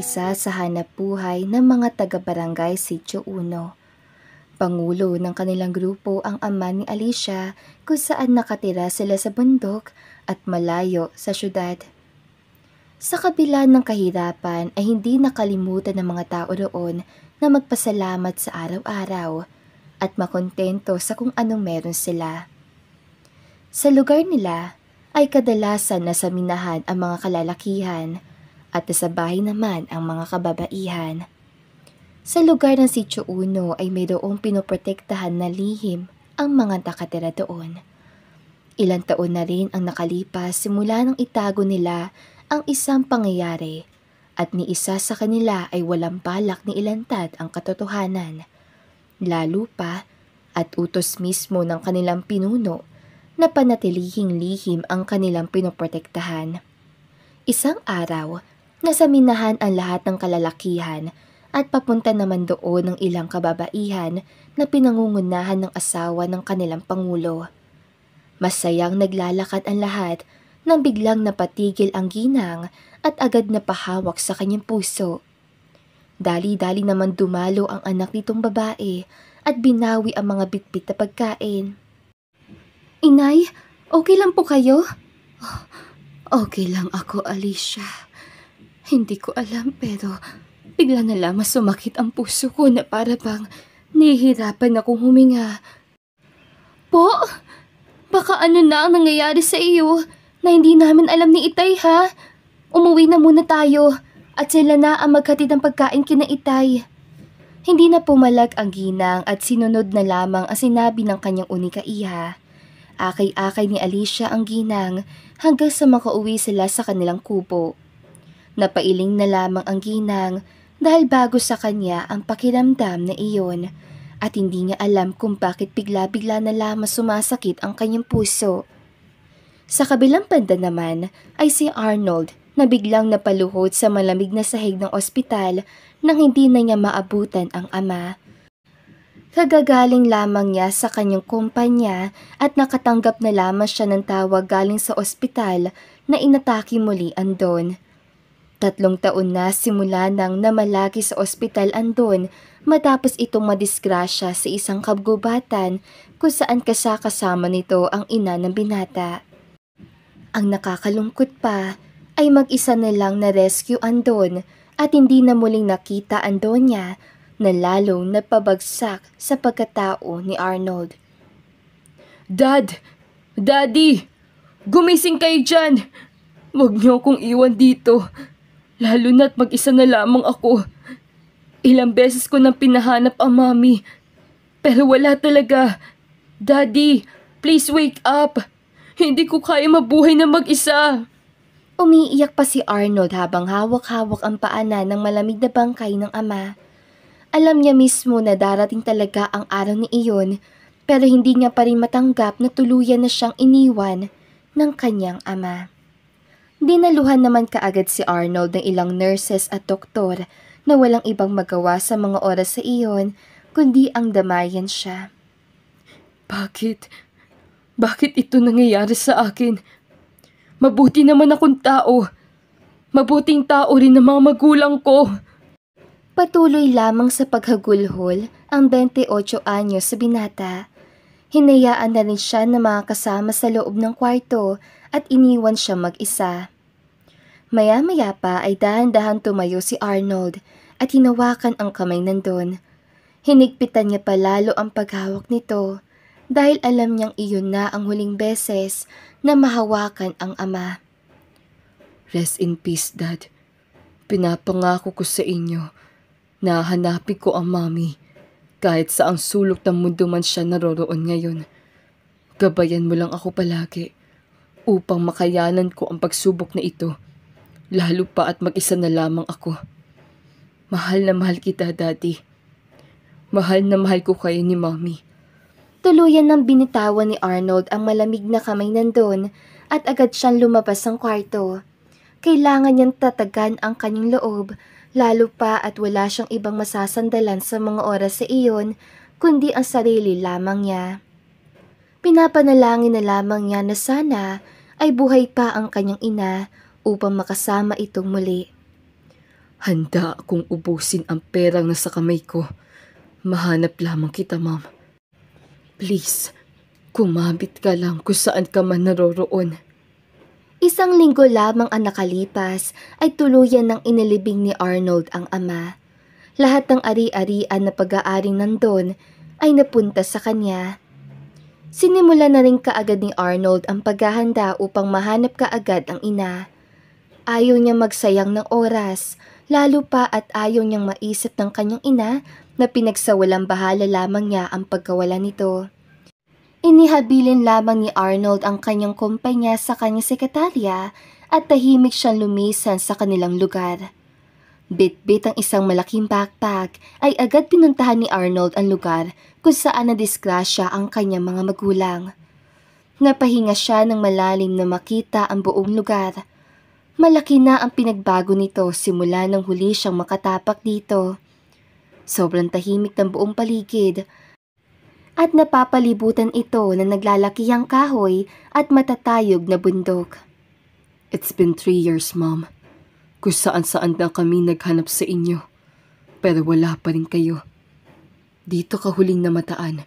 isa sa hanapbuhay ng mga taga-barangay Sitio Uno. Pangulo ng kanilang grupo ang ama ni Alicia kung saan nakatira sila sa bundok at malayo sa syudad. Sa kabila ng kahirapan ay hindi nakalimutan ng mga tao roon na magpasalamat sa araw-araw at makontento sa kung anong meron sila. Sa lugar nila ay kadalasan nasa minahan ang mga kalalakihan at sa bahay naman ang mga kababaihan. Sa lugar ng Sitio Uno ay mayroong pinoprotektahan na lihim ang mga nakatira doon. Ilang taon na rin ang nakalipas simula nang itago nila ang isang pangyayari at ni isa sa kanila ay walang balak ni ilantad ang katotohanan. Lalo pa at utos mismo ng kanilang pinuno na panatilihing lihim ang kanilang pinoprotektahan. Isang araw, nasa minahan ang lahat ng kalalakihan at papunta naman doon ng ilang kababaihan na pinangungunahan ng asawa ng kanilang pangulo. Masayang naglalakad ang lahat nang biglang napatigil ang ginang at agad napahawak sa kanyang puso. Dali-dali naman dumalo ang anak nitong babae at binawi ang mga bitbit na pagkain. "Inay, okay lang po kayo?" Okay lang ako, Alicia. Hindi ko alam pero bigla na lamang sumakit ang puso ko na para bang nahihirapan akong huminga. Po, baka ano na ang nangyayari sa iyo na hindi namin alam ni Itay ha? Umuwi na muna tayo at sila na ang maghatid ng pagkain kina Itay. Hindi na pumalag ang ginang at sinunod na lamang ang sinabi ng kanyang unika iha. Akay-akay ni Alicia ang ginang hanggang sa makauwi sila sa kanilang kubo. Napailing na lamang ang ginang dahil bago sa kanya ang pakiramdam na iyon at hindi niya alam kung bakit bigla-bigla na lamang sumasakit ang kanyang puso. Sa kabilang banda naman ay si Arnold na biglang napaluhod sa malamig na sahig ng ospital nang hindi na niya maabutan ang ama. Kagagaling lamang niya sa kanyang kumpanya at nakatanggap na lamang siya ng tawag galing sa ospital na inatake muli andon. 3 taon na simula nang namalagi sa ospital andon matapos itong madisgrasya sa isang kabgubatan kung saan kasama nito ang ina ng binata. Ang nakakalungkot pa ay mag-isa na lang na-rescue andon at hindi na muling nakita andon niya na lalong napabagsak sa pagkatao ni Arnold. Dad! Daddy! Gumising kayo dyan! Huwag niyo akong iwan dito. Lalo na't mag-isa na lamang ako. Ilang beses ko nang pinahanap ang mami. Pero wala talaga. Daddy, please wake up. Hindi ko kaya mabuhay na mag-isa. Umiiyak pa si Arnold habang hawak-hawak ang paanan ng malamig na bangkay ng ama. Alam niya mismo na darating talaga ang araw ni iyon pero hindi niya pa rin matanggap na tuluyan na siyang iniwan ng kanyang ama. Dinaluhan naman kaagad si Arnold ng ilang nurses at doktor na walang ibang magawa sa mga oras sa iyon kundi ang damayan siya. Bakit? Bakit ito nangyayari sa akin? Mabuti naman akong tao. Mabuting tao rin ng mga magulang ko. Patuloy lamang sa paghagulhol ang 28 anyos sa binata. Hinayaan na rin siya na makakasama sa loob ng kwarto at iniwan siya mag-isa. Maya-maya pa ay dahan-dahan tumayo si Arnold at hinawakan ang kamay nandun. Hinigpitan niya pa lalo ang paghawak nito dahil alam niyang iyon na ang huling beses na mahawakan ang ama. Rest in peace, Dad. Pinapangako ko sa inyo na hanapin ko ang mami kahit sa ang sulok ng mundo man siya naroroon ngayon. Gabayan mo lang ako palagi upang makayanan ko ang pagsubok na ito, lalo pa at mag-isa na lamang ako. Mahal na mahal kita, Daddy. Mahal na mahal ko kayo ni Mami. Tuluyan ng binitawan ni Arnold ang malamig na kamay nandun at agad siyang lumabas ng kwarto. Kailangan niyang tatagan ang kanyang loob, lalo pa at wala siyang ibang masasandalan sa mga oras sa iyon, kundi ang sarili lamang niya. Pinapanalangin na lamang niya na sana ay buhay pa ang kanyang ina upang makasama itong muli. Handa akong ubusin ang perang nasa kamay ko. Mahanap lamang kita, ma'am. Please, kumabit ka lang kung saan ka man naroroon. Isang linggo lamang ang nakalipas ay tuluyan ng inilibing ni Arnold ang ama. Lahat ng ari-arian na pag-aaring nandun ay napunta sa kanya. Sinimula na rin kaagad ni Arnold ang paghahanda upang mahanap kaagad ang ina. Ayaw niya magsayang ng oras, lalo pa at ayaw niyang maisip ng kanyang ina na pinagsawalang bahala lamang niya ang pagkawala nito. Inihabilin lamang ni Arnold ang kanyang kumpanya sa kanyang sekretarya at tahimik siyang lumisan sa kanilang lugar. Bit-bit ang isang malaking backpack ay agad pinuntahan ni Arnold ang lugar kung saan nadisgrasya ang kanyang mga magulang. Napahinga siya ng malalim na makita ang buong lugar. Malaki na ang pinagbago nito simula nang huli siyang makatapak dito. Sobrang tahimik ng buong paligid at napapalibutan ito na naglalakihang kahoy at matatayog na bundok. It's been 3 years, ma'am. Kung saan-saan na kami naghanap sa inyo. Pero wala pa rin kayo. Dito ka huling namataan.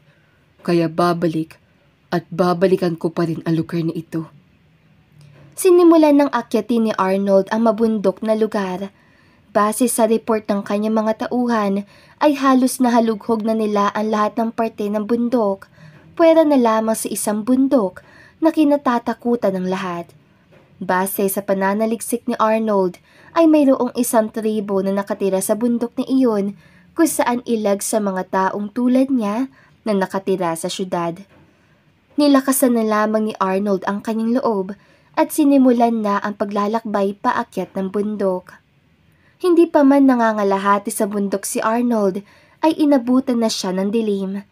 Kaya babalik at babalikan ko pa rin ang lugar na ito. Sinimulan ng akyatin ni Arnold ang mabundok na lugar. Base sa report ng kanyang mga tauhan, ay halos nahalughog na nila ang lahat ng parte ng bundok, puwera na lamang sa isang bundok na kinatatakutan ng lahat. Base sa pananaliksik ni Arnold, ay mayroong isang tribo na nakatira sa bundok na iyon kung saan ilag sa mga taong tulad niya na nakatira sa syudad. Nilakasan na lamang ni Arnold ang kanyang loob at sinimulan na ang paglalakbay paakyat ng bundok. Hindi pa man nangangalahati sa bundok si Arnold ay inabutan na siya ng dilim.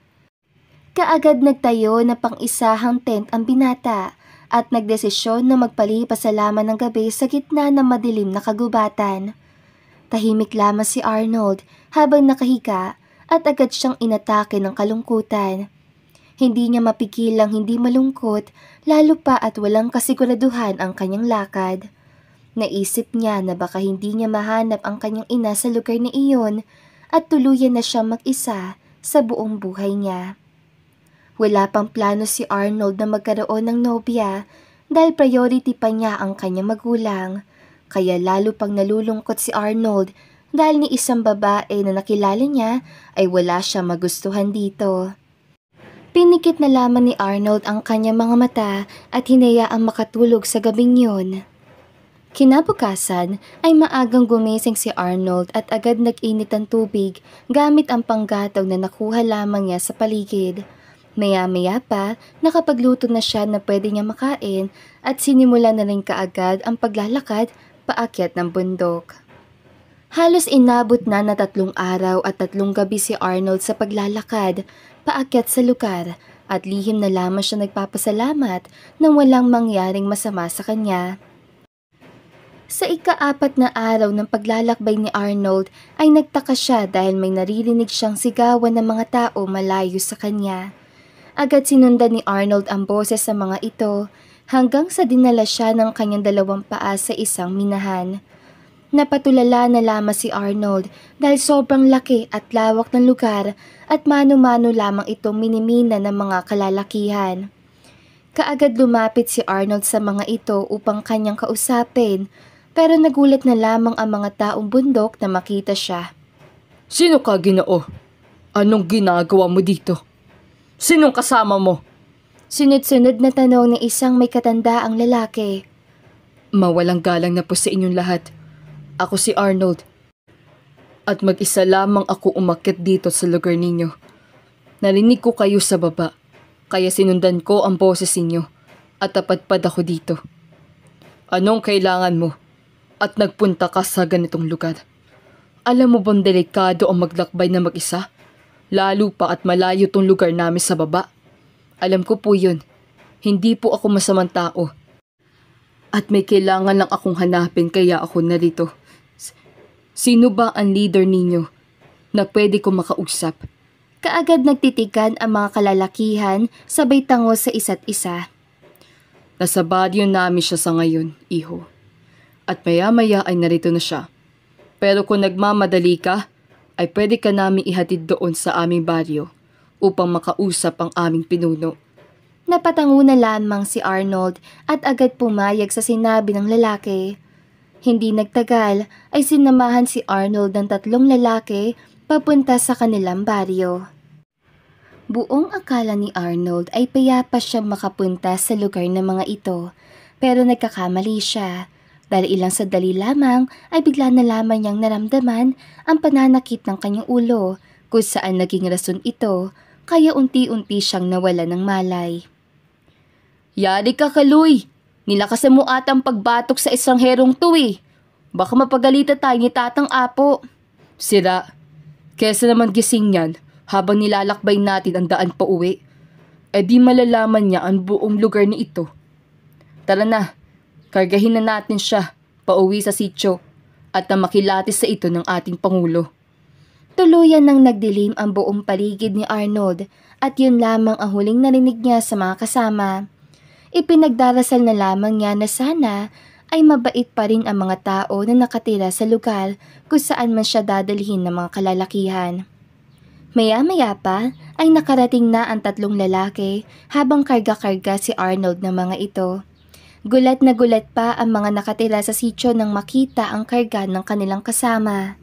Kaagad nagtayo na pang-isahang tent ang binata at nagdesisyon na magpalipasalaman ng gabi sa gitna ng madilim na kagubatan. Tahimik lamang si Arnold habang nakahiga at agad siyang inatake ng kalungkutan. Hindi niya mapigilang hindi malungkot lalo pa at walang kasiguraduhan ang kanyang lakad. Naisip niya na baka hindi niya mahanap ang kanyang ina sa lugar na iyon at tuluyan na siya mag-isa sa buong buhay niya. Wala pang plano si Arnold na magkaroon ng nobya dahil priority pa niya ang kanyang magulang. Kaya lalo pang nalulungkot si Arnold dahil ni isang babae na nakilala niya ay wala siya magustuhan dito. Pinikit na lamang ni Arnold ang kanyang mga mata at hinayaang makatulog sa gabing yun. Kinabukasan ay maagang gumising si Arnold at agad nag-init ng tubig gamit ang panggatong na nakuha lamang niya sa paligid. Maya-maya pa, nakapagluto na siya na pwede niya makain at sinimula na rin kaagad ang paglalakad paakyat ng bundok. Halos inabot na 3 araw at 3 gabi si Arnold sa paglalakad paakyat sa lugar at lihim na lamang siya nagpapasalamat nang walang mangyaring masama sa kanya. Sa ika-4 na araw ng paglalakbay ni Arnold ay nagtaka siya dahil may naririnig siyang sigawan ng mga tao malayo sa kanya. Agad sinundan ni Arnold ang boses sa mga ito hanggang sa dinala siya ng kanyang 2 paa sa isang minahan. Napatulala na lamang si Arnold dahil sobrang laki at lawak ng lugar at mano-mano lamang itong minimina ng mga kalalakihan. Kaagad lumapit si Arnold sa mga ito upang kanyang kausapin. Pero nagulat na lamang ang mga taong bundok na makita siya. Sino ka, Ginoo? Anong ginagawa mo dito? Sinong kasama mo? Sunod-sunod na tanong ng isang may katandaang lalaki. Mawalang galang na po sa inyong lahat. Ako si Arnold. At mag-isa lamang ako umakyat dito sa lugar ninyo. Narinig ko kayo sa baba, kaya sinundan ko ang boses ninyo at tapadpad ako dito. Anong kailangan mo? At nagpunta ka sa ganitong lugar. Alam mo bang delikado ang maglakbay na mag-isa? Lalo pa at malayo tong lugar namin sa baba. Alam ko po yun. Hindi po ako masamang tao. At may kailangan lang akong hanapin kaya ako narito. Sino ba ang leader ninyo na pwede ko makausap? Kaagad nagtitigan ang mga kalalakihan sabay tango sa isa't isa. Nasa baryo namin siya sa ngayon, iho. At maya-maya ay narito na siya. Pero kung nagmamadali ka, ay pwede ka namin ihatid doon sa aming baryo upang makausap ang aming pinuno. Napatango na lamang si Arnold at agad pumayag sa sinabi ng lalaki. Hindi nagtagal ay sinamahan si Arnold ng 3 lalaki papunta sa kanilang baryo. Buong akala ni Arnold ay payapa siyang makapunta sa lugar ng mga ito, pero nagkakamali siya dahil ilang sandali lamang ay bigla na lamang niyang naramdaman ang pananakit ng kanyang ulo kung saan naging rason ito kaya unti-unti siyang nawala ng malay. Yari ka, Kaloy! Nilakasan mo atang pagbatok sa estrangherong to eh. Baka mapagalita tayo ni Tatang Apo. Sira, kesa naman gising yan habang nilalakbay natin ang daan pa uwi, di malalaman niya ang buong lugar ni ito. Tara na, kargahin na natin siya pauwi sa sityo at na makilatis sa ito ng ating Pangulo. Tuluyan nang nagdilim ang buong paligid ni Arnold at yun lamang ang huling narinig niya sa mga kasama. Ipinagdarasal na lamang niya na sana ay mabait pa rin ang mga tao na nakatira sa lugar kung saan man siya dadalhin ng mga kalalakihan. Maya-maya pa ay nakarating na ang 3 lalaki habang karga-karga si Arnold ng mga ito. Gulat na gulat pa ang mga nakatira sa sityo nang makita ang karga ng kanilang kasama.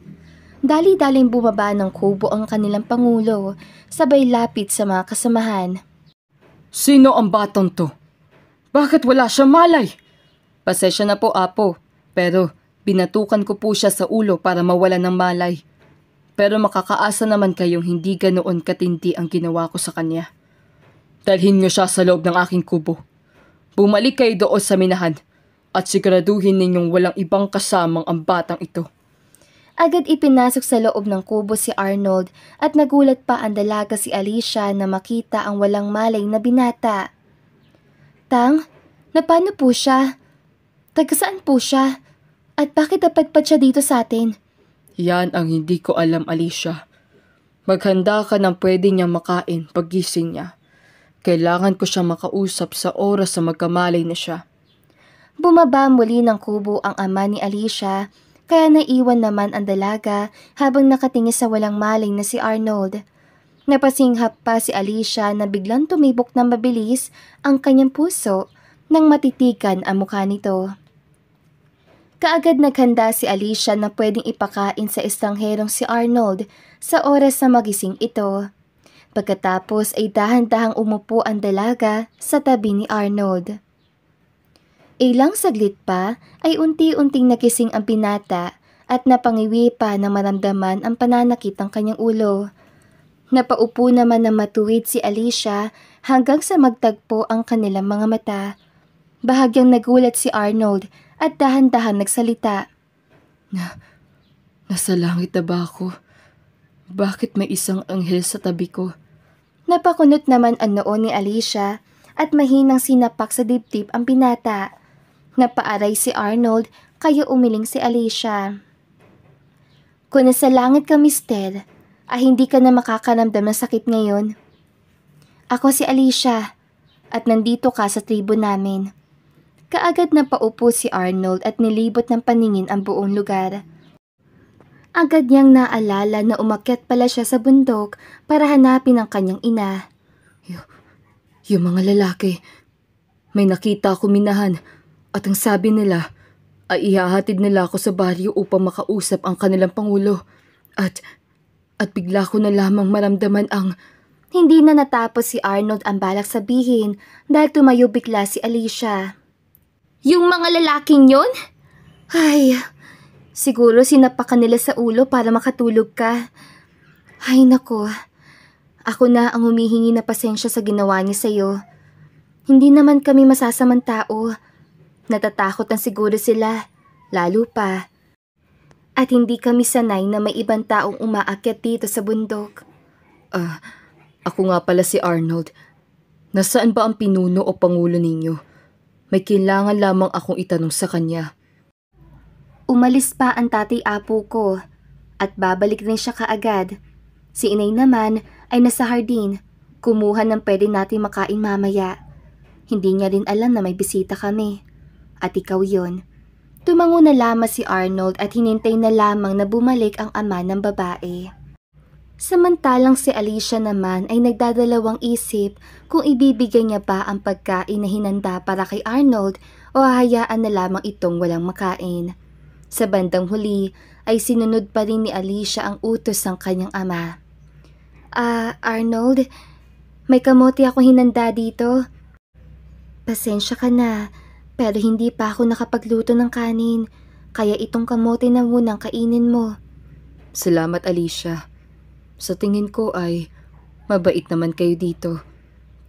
Dali-daling bumaba ng kubo ang kanilang pangulo, sabay lapit sa mga kasamahan. Sino ang batang to? Bakit wala siyang malay? Pasensya na po, Apo, pero binatukan ko po siya sa ulo para mawala ng malay. Pero makakaasa naman kayong hindi ganoon katindi ang ginawa ko sa kanya. Dalhin niyo siya sa loob ng aking kubo. Bumalik kayo doon sa minahan at siguraduhin ninyong walang ibang kasamang ang batang ito. Agad ipinasok sa loob ng kubo si Arnold at nagulat pa ang dalaga si Alicia na makita ang walang malay na binata. Tang, napano po siya? Taga saan po siya? At bakit dapat pa siya dito sa atin? Yan ang hindi ko alam, Alicia. Maghanda ka ng pwede niyang makain paggising niya. Kailangan ko siya makausap sa oras sa magkamalay na siya. Bumaba muli ng kubo ang ama ni Alicia, kaya naiwan naman ang dalaga habang nakatingin sa walang malay na si Arnold. Napasinghap pa si Alicia na biglang tumibok ng mabilis ang kanyang puso nang matitikan ang mukha nito. Kaagad naghanda si Alicia na pwedeng ipakain sa estrangherong si Arnold sa oras na magising ito. Pagkatapos ay dahan-dahang umupo ang dalaga sa tabi ni Arnold. Ilang saglit pa ay unti-unting nagising ang binata at napangiwi pa na maramdaman ang pananakit ng kanyang ulo. Napaupo naman na matuwid si Alicia hanggang sa magtagpo ang kanilang mga mata. Bahagyang nagulat si Arnold at dahan-dahan nagsalita. Nasa langit na ba ako? Bakit may isang anghel sa tabi ko? Napakunot naman ang noo ni Alicia at mahinang sinapak sa dibdib ang binata. Napaaray si Arnold kaya umiling si Alicia. Kung nasa langit ka, mister, hindi ka na makakaramdam ng sakit ngayon. Ako si Alicia at nandito ka sa tribo namin. Kaagad na paupo si Arnold at nilibot ng paningin ang buong lugar. Agad niyang naalala na umakyat pala siya sa bundok para hanapin ang kanyang ina. Yung mga lalaki, may nakita ako minahan at ang sabi nila ay ihahatid nila ako sa baryo upang makausap ang kanilang pangulo at bigla ko na lamang maramdaman ang... Hindi na natapos si Arnold ang balak sabihin dahil tumayo bigla si Alicia. Yung mga lalaking yon? Ay, siguro sinapakan nila sa ulo para makatulog ka. Ay nako, ako na ang humihingi na pasensya sa ginawa niya sa'yo. Hindi naman kami masasamang tao. Natatakot ang siguro sila, lalo pa. At hindi kami sanay na may ibang taong umaakyat dito sa bundok. Ako nga pala si Arnold. Nasaan ba ang pinuno o pangulo ninyo? May kailangan lamang akong itanong sa kanya. Umalis pa ang tatay apo ko at babalik rin siya kaagad. Si inay naman ay nasa hardin, kumuha ng pwede natin makain mamaya. Hindi niya rin alam na may bisita kami. At ikaw yon. Tumango na lamang si Arnold at hinintay na lamang na bumalik ang ama ng babae. Samantalang si Alicia naman ay nagdadalawang isip kung ibibigay niya ba ang pagkain na hinanda para kay Arnold o hahayaan na lamang itong walang makain. Sa bandang huli ay sinunod pa rin ni Alicia ang utos ng kanyang ama. Arnold, may kamote ako hinanda dito. Pasensya ka na, pero hindi pa ako nakapagluto ng kanin, kaya itong kamote na munang kainin mo. Salamat, Alicia. Sa tingin ko ay mabait naman kayo dito.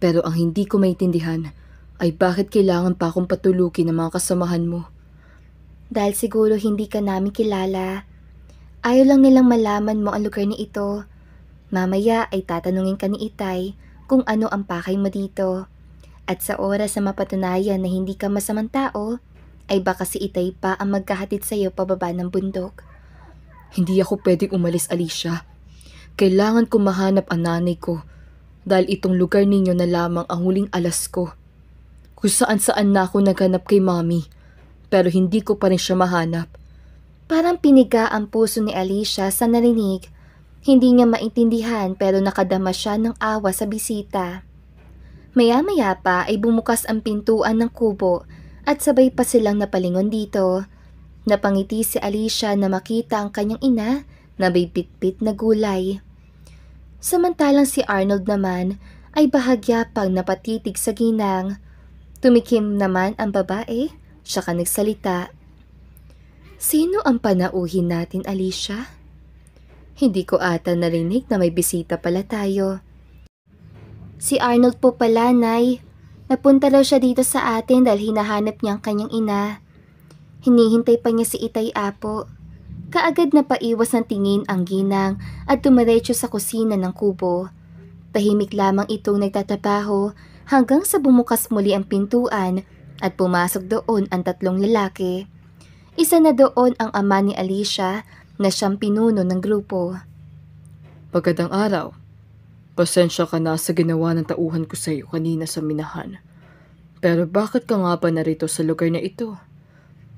Pero ang hindi ko maintindihan ay bakit kailangan pa akong patulukin ng mga kasamahan mo. Dahil siguro hindi ka namin kilala. Ayaw lang nilang malaman mo ang lugar ni ito. Mamaya ay tatanungin ka ni Itay kung ano ang pakay mo dito. At sa oras na mapatunayan na hindi ka masamang tao, ay baka si Itay pa ang magkahatid sa iyo pababa ng bundok. Hindi ako pwedeng umalis, Alicia. Kailangan ko mahanap ang nanay ko dahil itong lugar ninyo na lamang ang huling alas ko. Kung saan-saan na ako naghanap kay Mommy, pero hindi ko pa rin siya mahanap. Parang piniga ang puso ni Alicia sa narinig. Hindi niya maintindihan pero nakadama siya ng awa sa bisita. Maya-maya pa ay bumukas ang pintuan ng kubo at sabay pa silang napalingon dito. Napangiti si Alicia na makita ang kanyang ina na may bitbit na gulay. Samantalang si Arnold naman ay bahagya pang napatitig sa ginang. Tumikim naman ang babae, saka nagsalita. Sino ang panauhin natin, Alicia? Hindi ko ata narinig na may bisita pala tayo. Si Arnold po pala, Nay. Napunta daw siya dito sa atin dahil hinahanap niya ang kanyang ina. Hinihintay pa niya si Itay Apo. Kaagad na paiwas ng tingin ang ginang at dumiretso sa kusina ng kubo. Tahimik lamang itong nagtatabaho hanggang sa bumukas muli ang pintuan at pumasok doon ang tatlong lalaki. Isa na doon ang ama ni Alicia na siyang pinuno ng grupo. Magandang araw. Pasensya ka na sa ginawa ng tauhan ko sa iyo kanina sa minahan. Pero bakit ka nga ba narito sa lugar na ito?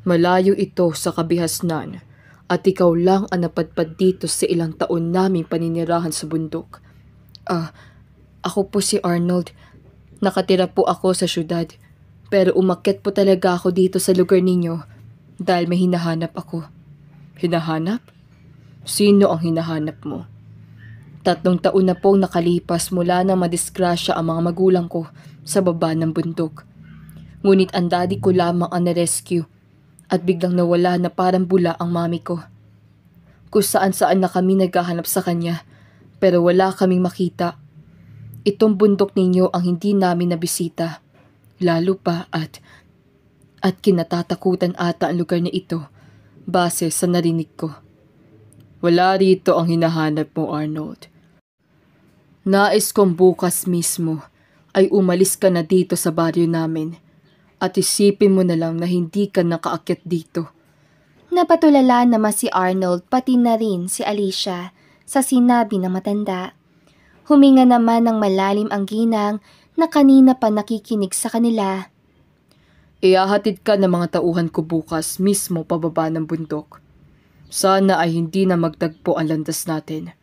Malayo ito sa kabihasnan at ikaw lang ang napadpad dito sa ilang taon naming paninirahan sa bundok. Ako po si Arnold. Nakatira po ako sa syudad. Pero umakyat po talaga ako dito sa lugar ninyo dahil may hinahanap ako. Hinahanap? Sino ang hinahanap mo? 3 taon na pong nakalipas mula na madisgrasya ang mga magulang ko sa baba ng bundok. Ngunit ang daddy ko lamang ang na-rescue at biglang nawala na parang bula ang mami ko. Kung saan-saan na kami naghahanap sa kanya pero wala kaming makita. Itong bundok ninyo ang hindi namin nabisita. Lalo pa at kinatatakutan ata ang lugar na ito base sa narinig ko. Wala rito ang hinahanap mo, Arnold. Nais kong bukas mismo ay umalis ka na dito sa baryo namin at isipin mo na lang na hindi ka nakaakyat dito. Napatulala naman si Arnold pati na rin si Alicia sa sinabi ng matanda. Huminga naman ng malalim ang ginang na kanina pa nakikinig sa kanila. Ihahatid ka ng mga tauhan ko bukas mismo pababa ng bundok. Sana ay hindi na magtagpo ang landas natin.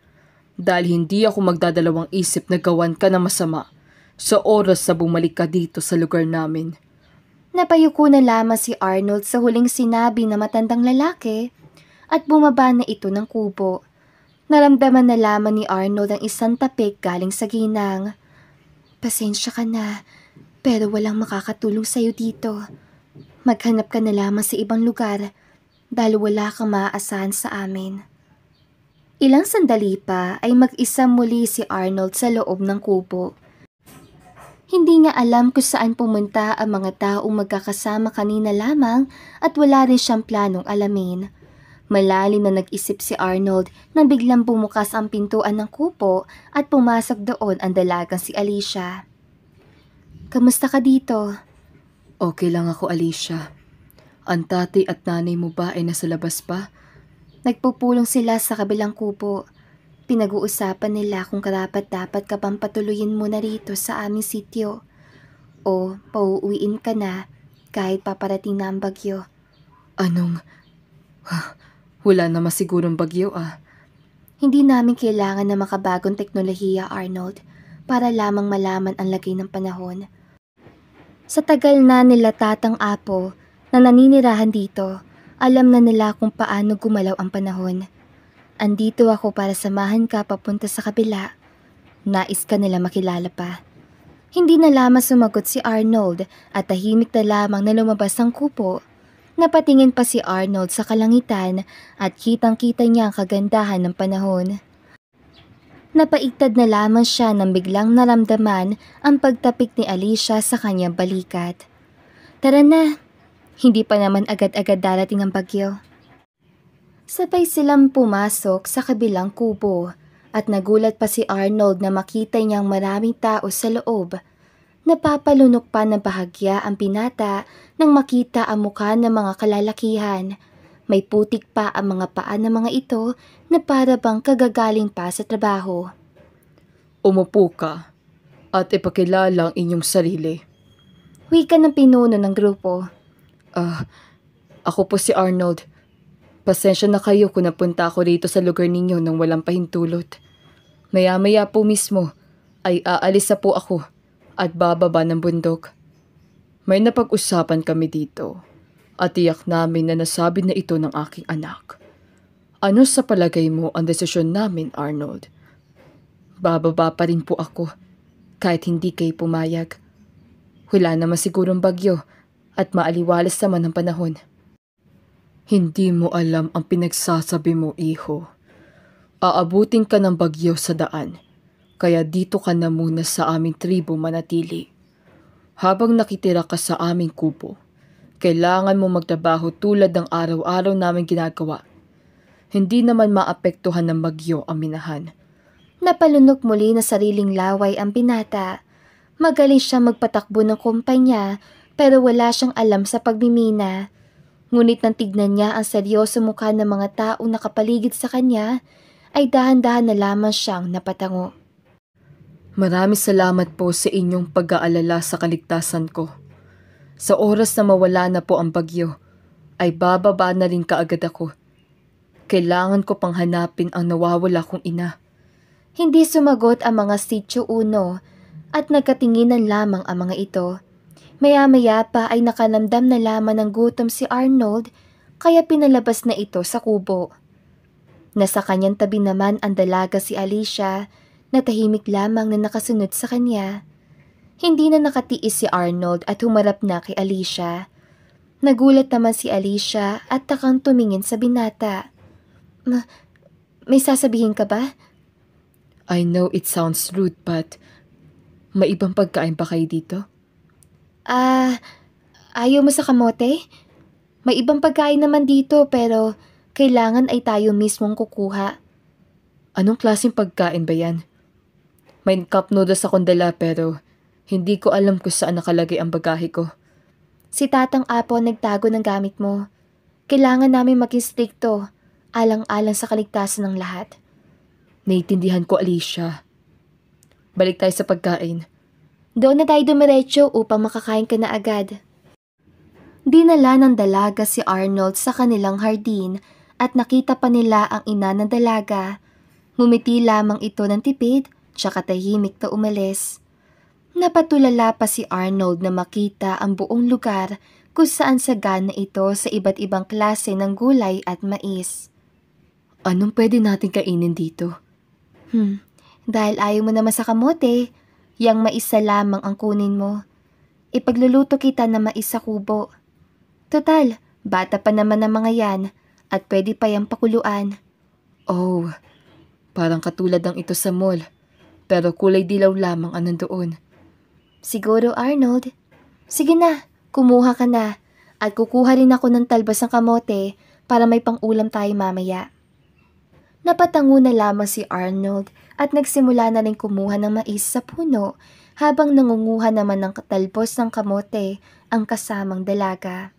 Dahil hindi ako magdadalawang isip na gawan ka ng masama sa oras na bumalik ka dito sa lugar namin. Napayuko na lamang si Arnold sa huling sinabi na matandang lalaki at bumaba na ito ng kubo. Naramdaman na lamang ni Arnold ang isang tapik galing sa ginang. Pasensya ka na, pero walang makakatulong sa'yo dito. Maghanap ka na lamang sa ibang lugar dahil wala kang maaasahan sa amin. Ilang sandali pa ay mag-isa muli si Arnold sa loob ng kubo. Hindi niya alam kung saan pumunta ang mga taong magkakasama kanina lamang at wala rin siyang planong alamin. Malalim na nag-isip si Arnold nang biglang bumukas ang pintuan ng kubo at pumasok doon ang dalagang si Alicia. Kamusta ka dito? Okay lang ako, Alicia. Ang tatay at nanay mo ba ay nasa labas pa? Nagpupulong sila sa kabilang kubo. Pinag-uusapan nila kung karapat-dapat ka bang patuluyin mo na rito sa aming sityo o pauuwiin ka na kahit paparating na ang bagyo. Anong, wala naman sigurong bagyo ah. Hindi namin kailangan ng makabagong teknolohiya, Arnold, para lamang malaman ang lagay ng panahon. Sa tagal na nila Tatang Apo na naninirahan dito, alam na nila kung paano gumalaw ang panahon. Andito ako para samahan ka papunta sa kabila. Nais ka nila makilala pa. Hindi na lamang sumagot si Arnold at tahimik na lamang na lumabas ang kupo. Napatingin pa si Arnold sa kalangitan at kitang-kita niya ang kagandahan ng panahon. Napaigtad na lamang siya nang biglang naramdaman ang pagtapik ni Alicia sa kanyang balikat. Tara na, hindi pa naman agad-agad darating ang bagyo. Sabay silang pumasok sa kabilang kubo at nagulat pa si Arnold na makita niyang maraming tao sa loob. Napapalunok pa na bahagya ang binata nang makita ang mukha ng mga kalalakihan. May putik pa ang mga paa ng mga ito na para bang kagagaling pa sa trabaho. Umupo ka at ipakilala ang inyong sarili. Wika ng pinuno ng grupo. Ako po si Arnold. Pasensya na kayo kung napunta ako rito sa lugar ninyo nang walang pahintulot. Maya-maya po mismo ay aalis na po ako at bababa ng bundok. May napag-usapan kami dito at tiyak namin na nasabi na ito ng aking anak. Ano sa palagay mo ang desisyon namin, Arnold? Bababa pa rin po ako kahit hindi kayo pumayag. Wala naman sigurong bagyo at maaliwalas naman ang panahon. Hindi mo alam ang pinagsasabi mo, iho. Aabutin ka ng bagyo sa daan, kaya dito ka na muna sa aming tribo manatili. Habang nakitira ka sa aming kubo, kailangan mo magtrabaho tulad ng araw-araw namin ginagawa. Hindi naman maapektuhan ng bagyo ang minahan. Napalunok muli na sariling laway ang binata. Magaling siyang magpatakbo ng kumpanya pero wala siyang alam sa pagmimina. Ngunit nang tignan niya ang seryoso mukha ng mga taong nakapaligid sa kanya, ay dahan-dahan na lamang siyang napatango. Maraming salamat po sa inyong pag-aalala sa kaligtasan ko. Sa oras na mawala na po ang bagyo, ay bababa na rin kaagad ako. Kailangan ko pang hanapin ang nawawala kong ina. Hindi sumagot ang mga Sitio Uno at nagkatinginan lamang ang mga ito. Maya-maya pa ay nakalamdam na lamang ng gutom si Arnold kaya pinalabas na ito sa kubo. Nasa kanyang tabi naman ang dalaga si Alicia na tahimik lamang na nakasunod sa kanya. Hindi na nakatiis si Arnold at humarap na kay Alicia. Nagulat naman si Alicia at takang tumingin sa binata. May sasabihin ka ba? I know it sounds rude but may ibang pagkain pa kayo dito? Ayaw mo sa kamote? May ibang pagkain naman dito pero kailangan ay tayo mismong kukuha. Anong klaseng pagkain ba yan? May cup noodles akong dala pero hindi ko alam kung saan nakalagay ang bagahe ko. Si Tatang Apo nagtago ng gamit mo. Kailangan namin maging strikto, alang-alang sa kaligtasan ng lahat. Naiintindihan ko, Alicia. Balik tayo sa pagkain. Doon na tayo dumiretso upang makakain ka na agad. Dinala ng dalaga si Arnold sa kanilang hardin at nakita pa nila ang ina ng dalaga. Ngumiti lamang ito ng tipid, tsaka tahimik na umalis. Napatulala pa si Arnold na makita ang buong lugar kung saan sagana ito sa iba't ibang klase ng gulay at mais. Anong pwede natin kainin dito? Dahil ayaw mo naman sa kamote, yang mais na lamang ang kunin mo. Ipagluluto kita na mais sa kubo. Total, bata pa naman ang mga yan at pwede pa yung pakuluan. Oh, parang katulad ng ito sa mall, pero kulay dilaw lamang ang nandoon. Siguro, Arnold. Sige na, kumuha ka na at kukuha rin ako ng talbas ng kamote para may pang-ulam tayo mamaya. Napatango na lamang si Arnold at nagsimula na rin kumuha ng mais sa puno habang nangunguha naman ng talbos ng kamote ang kasamang dalaga.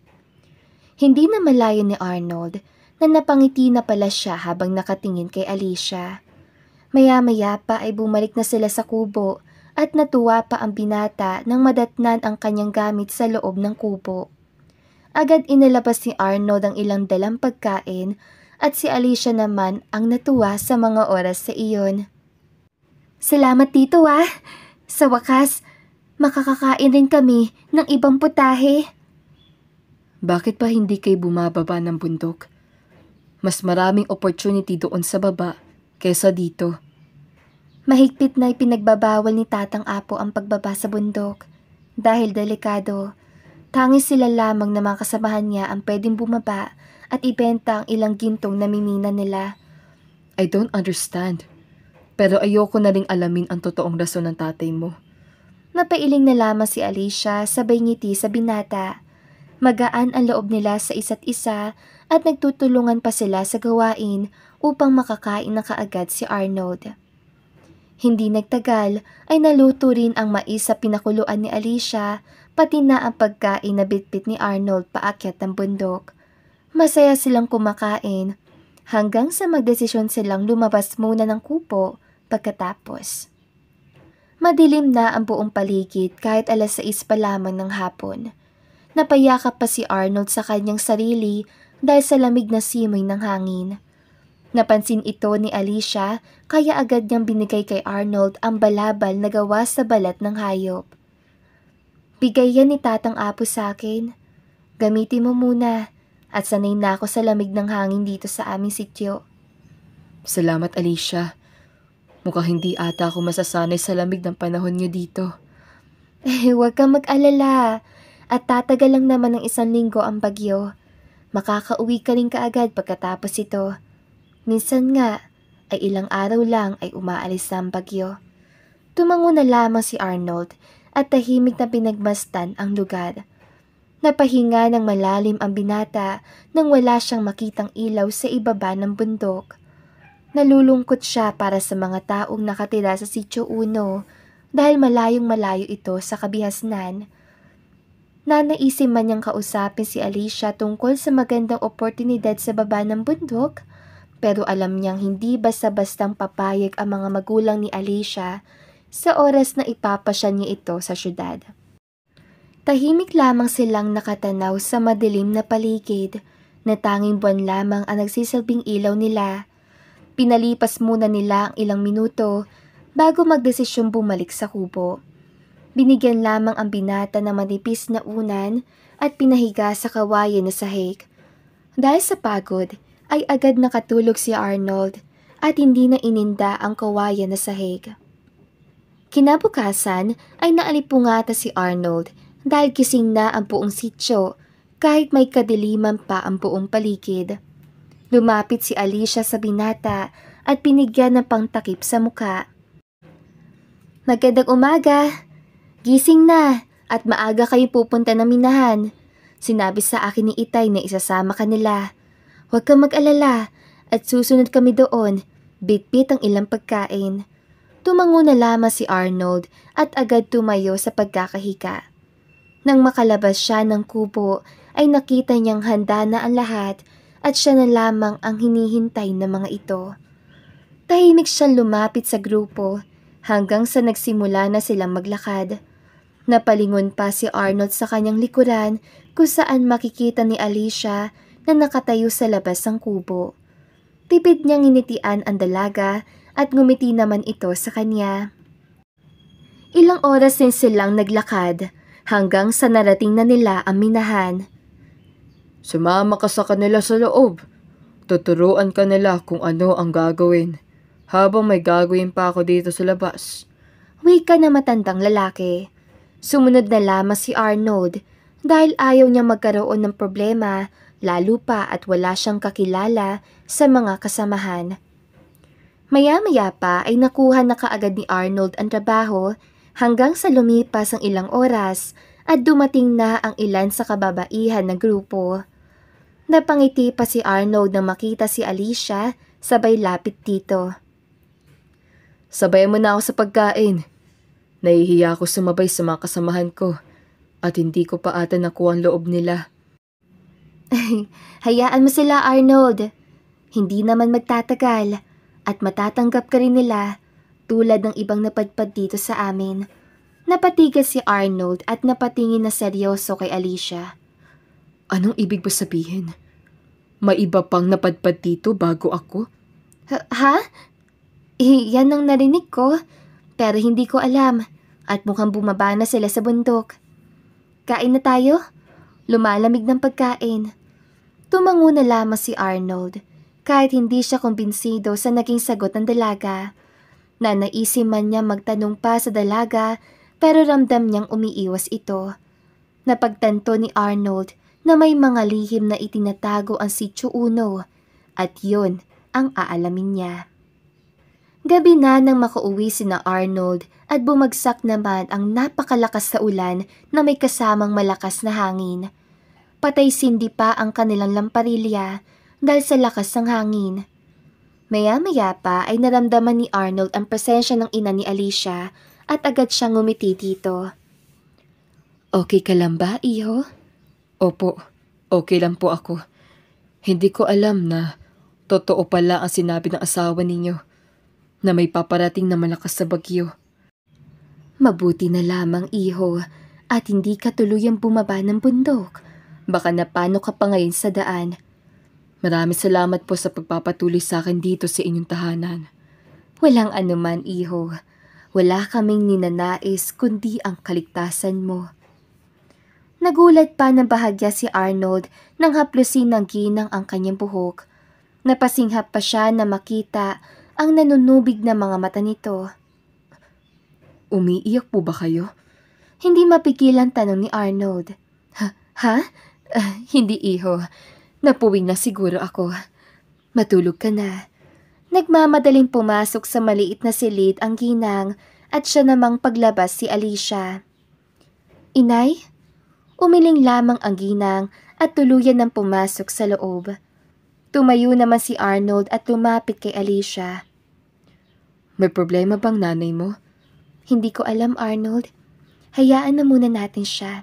Hindi na malayo ni Arnold na napangiti na pala siya habang nakatingin kay Alicia. Maya-maya pa ay bumalik na sila sa kubo at natuwa pa ang binata nang madatnan ang kanyang gamit sa loob ng kubo. Agad inilabas ni Arnold ang ilang dalang pagkain at si Alicia naman ang natuwa sa mga oras sa iyon. Salamat dito Sa wakas, makakakain rin kami ng ibang putahe. Bakit pa hindi kayo bumababa ng bundok? Mas maraming opportunity doon sa baba kaysa dito. Mahigpit na ipinagbabawal ni Tatang Apo ang pagbaba sa bundok dahil delikado. Tangis sila lamang na mga kasamahan niya ang pwedeng bumaba at ibenta ang ilang gintong namimina nila. I don't understand. Pero ayoko na ring alamin ang totoong rason ng tatay mo. Napailing na lamang si Alicia sabay ngiti sa binata. Magaan ang loob nila sa isa't isa at nagtutulungan pa sila sa gawain upang makakain na kaagad si Arnold. Hindi nagtagal ay naluto rin ang mais sa pinakuluan ni Alicia, pati na ang pagkain na bitbit ni Arnold paakyat ng bundok. Masaya silang kumakain hanggang sa magdesisyon silang lumabas muna ng kupo pagkatapos. Madilim na ang buong paligid kahit 6:00 pa lamang ng hapon. Napayakap pa si Arnold sa kanyang sarili dahil sa lamig na simoy ng hangin. Napansin ito ni Alicia kaya agad niyang binigay kay Arnold ang balabal na gawa sa balat ng hayop. Bigay yan ni Tatang Apo sa akin. Gamitin mo muna at sanay na ako sa lamig ng hangin dito sa aming sityo. Salamat, Alicia. Mukhang hindi ata ako masasanay sa lamig ng panahon niyo dito. Huwag kang mag-alala. At tatagal lang naman ng 1 linggo ang bagyo. Makakauwi ka rin kaagad pagkatapos ito. Minsan nga, ay ilang araw lang ay umaalis na ang bagyo. Tumango na lamang si Arnold at tahimik na pinagmasdan ang lugar. Napahinga ng malalim ang binata nang wala siyang makitang ilaw sa ibaba ng bundok. Nalulungkot siya para sa mga taong nakatira sa Sitio Uno dahil malayong malayo ito sa kabihasnan. Nanaisip man niyang kausapin si Alicia tungkol sa magandang oportunidad sa baba ng bundok, pero alam niyang hindi basta-bastang papayag ang mga magulang ni Alicia sa oras na ipapasya niya ito sa syudad. Tahimik lamang silang nakatanaw sa madilim na paligid na tanging buwan lamang ang nagsisilbing ilaw nila. Pinalipas muna nila ang ilang minuto bago magdesisyong bumalik sa kubo. Binigyan lamang ang binata ng manipis na unan at pinahiga sa kawayan na sahig. Dahil sa pagod ay agad nakatulog si Arnold at hindi na ininda ang kawayan na sahig. Kinabukasan ay naalipungata si Arnold dahil gising na ang buong sityo kahit may kadiliman pa ang buong paligid. Lumapit si Alicia sa binata at binigyan ng pangtakip sa muka. Magandang umaga! Gising na at maaga kayo pupunta ng minahan. Sinabi sa akin ni Itay na isasama ka nila. Huwag kang mag-alala at susunod kami doon, bitbit ang ilang pagkain. Tumango na lamang si Arnold at agad tumayo sa pagkakahika. Nang makalabas siya ng kubo ay nakita niyang handa na ang lahat at siya na lamang ang hinihintay ng mga ito. Tahimik siyang lumapit sa grupo hanggang sa nagsimula na silang maglakad. Napalingon pa si Arnold sa kanyang likuran kung saan makikita ni Alicia na nakatayo sa labas ng kubo. Tipid niyang initian ang dalaga at ngumiti naman ito sa kanya. Ilang oras din silang naglakad hanggang sa narating na nila ang minahan. Sumama ka sa kanila sa loob. Tuturuan ka nila kung ano ang gagawin habang may gagawin pa ako dito sa labas. Wika na matandang lalaki. Sumunod na lamang si Arnold dahil ayaw niya magkaroon ng problema lalo pa at wala siyang kakilala sa mga kasamahan. Maya-maya pa ay nakuha na kaagad ni Arnold ang trabaho hanggang sa lumipas ang ilang oras at dumating na ang ilan sa kababaihan ng grupo. Napangiti pa si Arnold nang makita si Alicia sabay lapit dito. Sabayan mo na ako sa pagkain. Nahihiya ako sumabay sa mga kasamahan ko at hindi ko pa ata nakuha ang loob nila. Hayaan mo sila, Arnold. Hindi naman magtatagal at matatanggap ka rin nila tulad ng ibang napadpad dito sa amin. Napatigas si Arnold at napatingin na seryoso kay Alicia. Anong ibig ba sabihin? May iba pang napadpad dito bago ako? Ha? Yan ang narinig ko, pero hindi ko alam at mukhang bumaba na sila sa bundok. Kain na tayo? Lumalamig ng pagkain. Tumango na lamang si Arnold kahit hindi siya kumbinsido sa naging sagot ng dalaga. Nanaisin man niya magtanong pa sa dalaga pero ramdam niyang umiiwas ito. Napagtanto ni Arnold na may mga lihim na itinatago ang Sitio Uno at yun ang aalamin niya. Gabi na nang makauwi sina Arnold at bumagsak naman ang napakalakas na ulan na may kasamang malakas na hangin. Patay sindi pa ang kanilang lamparilla dahil sa lakas ng hangin. Maya-maya pa ay naramdaman ni Arnold ang presensya ng ina ni Alicia at agad siyang ngumiti dito. Okay ka lang ba, iho? Opo, okay lang po ako. Hindi ko alam na totoo pala ang sinabi ng asawa ninyo na may paparating na malakas na bagyo. Mabuti na lamang, iho, at hindi ka tuluyang bumaba ng bundok. Baka napano ka pa ngayon sa daan. Maraming salamat po sa pagpapatuloy sa akin dito sa inyong tahanan. Walang anuman, iho. Wala kaming ninanais kundi ang kaligtasan mo. Nagulat pa ng bahagya si Arnold nang haplusin ng ginang ang kanyang buhok. Napasinghap pa siya na makita ang nanunubig na mga mata nito. Umiiyak po ba kayo? Hindi mapigilan tanong ni Arnold. Ha? Hindi, iho. Napuwing na siguro ako. Matulog ka na. Nagmamadaling pumasok sa maliit na silid ang ginang at siya namang paglabas si Alicia. Inay? Umiling lamang ang ginang at tuluyan ng pumasok sa loob. Tumayo naman si Arnold at lumapit kay Alicia. May problema bang nanay mo? Hindi ko alam, Arnold. Hayaan na muna natin siya.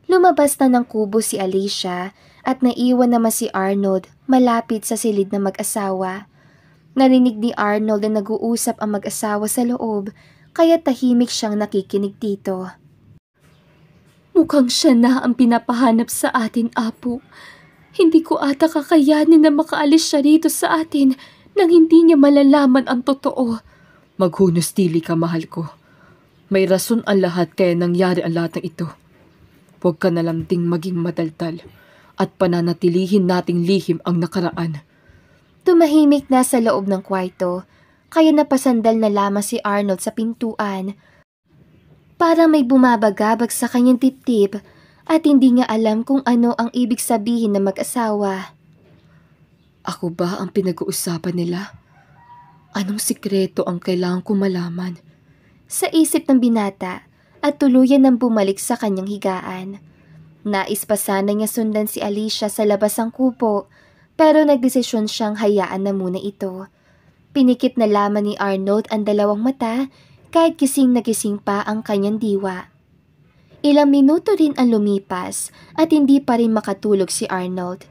Lumabas na ng kubo si Alicia at naiwan naman si Arnold malapit sa silid na mag-asawa. Narinig ni Arnold na nag-uusap ang mag-asawa sa loob kaya tahimik siyang nakikinig dito. Mukhang siya na ang pinapahanap sa atin, Apo. Hindi ko ata kakayanin na makaalis siya rito sa atin nang hindi niya malalaman ang totoo. Maghunos dili ka, mahal ko. May rason ang lahat kaya nangyari ang lahat ng ito. Huwag ka na lang ding maging madaldal at pananatilihin nating lihim ang nakaraan. Tumahimik na sa loob ng kwarto, kaya napasandal na lamang si Arnold sa pintuan. Parang may bumabagabag sa kanyang dibdib at hindi nga alam kung ano ang ibig sabihin ng mag-asawa. Ako ba ang pinag-uusapan nila? Anong sikreto ang kailangan kong malaman? Sa isip ng binata at tuluyan nang bumalik sa kanyang higaan. Nais pa sana niya sundan si Alicia sa labas ng kubo pero nagdesisyon siyang hayaan na muna ito. Pinikit na lamang ni Arnold ang dalawang mata kahit gising na gising pa ang kanyang diwa. Ilang minuto rin ang lumipas at hindi pa rin makatulog si Arnold.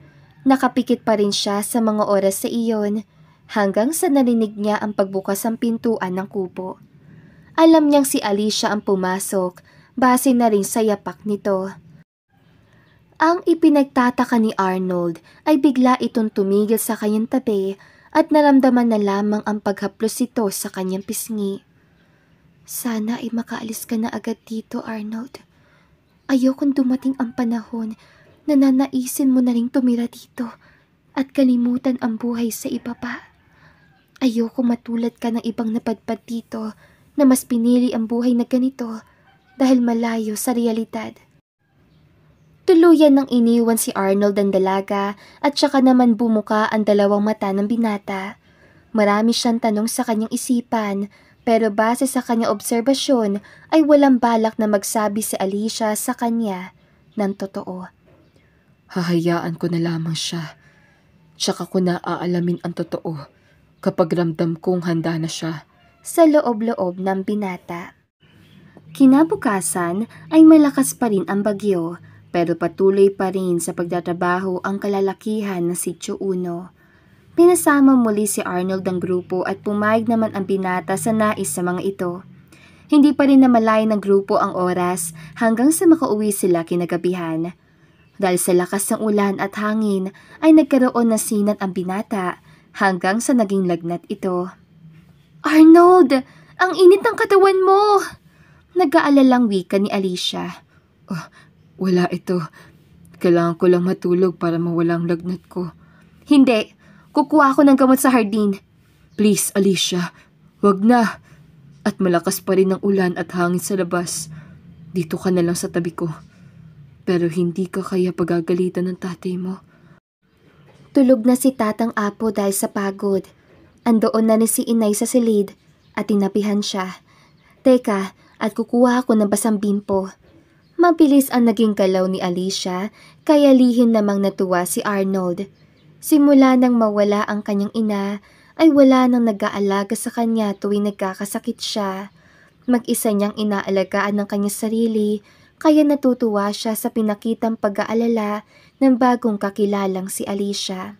Nakapikit pa rin siya sa mga oras sa iyon hanggang sa narinig niya ang pagbukas ng pintuan ng kubo. Alam niyang si Alicia ang pumasok base na rin sa yapak nito. Ang ipinagtataka ni Arnold ay bigla itong tumigil sa kanyang tabi at naramdaman na lamang ang paghaplos ito sa kanyang pisngi. Sana ay makaalis ka na agad dito, Arnold. Ayokong dumating ang panahon na nanaisin mo na ring tumira dito at kalimutan ang buhay sa iba pa. Ayoko matulad ka ng ibang napadpad dito na mas pinili ang buhay na ganito dahil malayo sa realidad. Tuluyan nang iniwan si Arnold ang dalaga at saka naman bumuka ang dalawang mata ng binata. Marami siyang tanong sa kanyang isipan pero base sa kanyang obserbasyon ay walang balak na magsabi si Alicia sa kanya ng totoo. Hahayaan ko na lamang siya. Tsaka ko na aalamin ang totoo kapag ramdam kong handa na siya. Sa loob-loob ng binata. Kinabukasan ay malakas pa rin ang bagyo pero patuloy pa rin sa pagtatrabaho ang kalalakihan ng Sitio Uno. Pinasama muli si Arnold ng grupo at pumayag naman ang binata sa nais sa mga ito. Hindi pa rin namalayan ng grupo ang oras hanggang sa makauwi sila kinagabihan. Dahil sa lakas ng ulan at hangin ay nagkaroon ng sinat ang binata hanggang sa naging lagnat ito. Arnold! Ang init ng katawan mo! Nag-aalalang wika ni Alicia. Wala ito. Kailangan ko lang matulog para mawala ang lagnat ko. Hindi. Kukuha ako ng gamot sa hardin. Please, Alicia. Wag na. At malakas pa rin ang ulan at hangin sa labas. Dito ka na lang sa tabi ko. Pero hindi ka kaya pagagalitan ng tatay mo. Tulog na si Tatang Apo dahil sa pagod. Andoon na ni si Inay sa silid at tinapihan siya. Teka, at kukuha ako ng basang bimpo. Mabilis ang naging galaw ni Alicia, kaya lihim namang natuwa si Arnold. Simula nang mawala ang kanyang ina, ay wala nang nag-aalaga sa kanya tuwing nagkakasakit siya. Mag-isa niyang inaalagaan ng kanyang sarili, kaya natutuwa siya sa pinakitang pag-aalala ng bagong kakilalang si Alicia.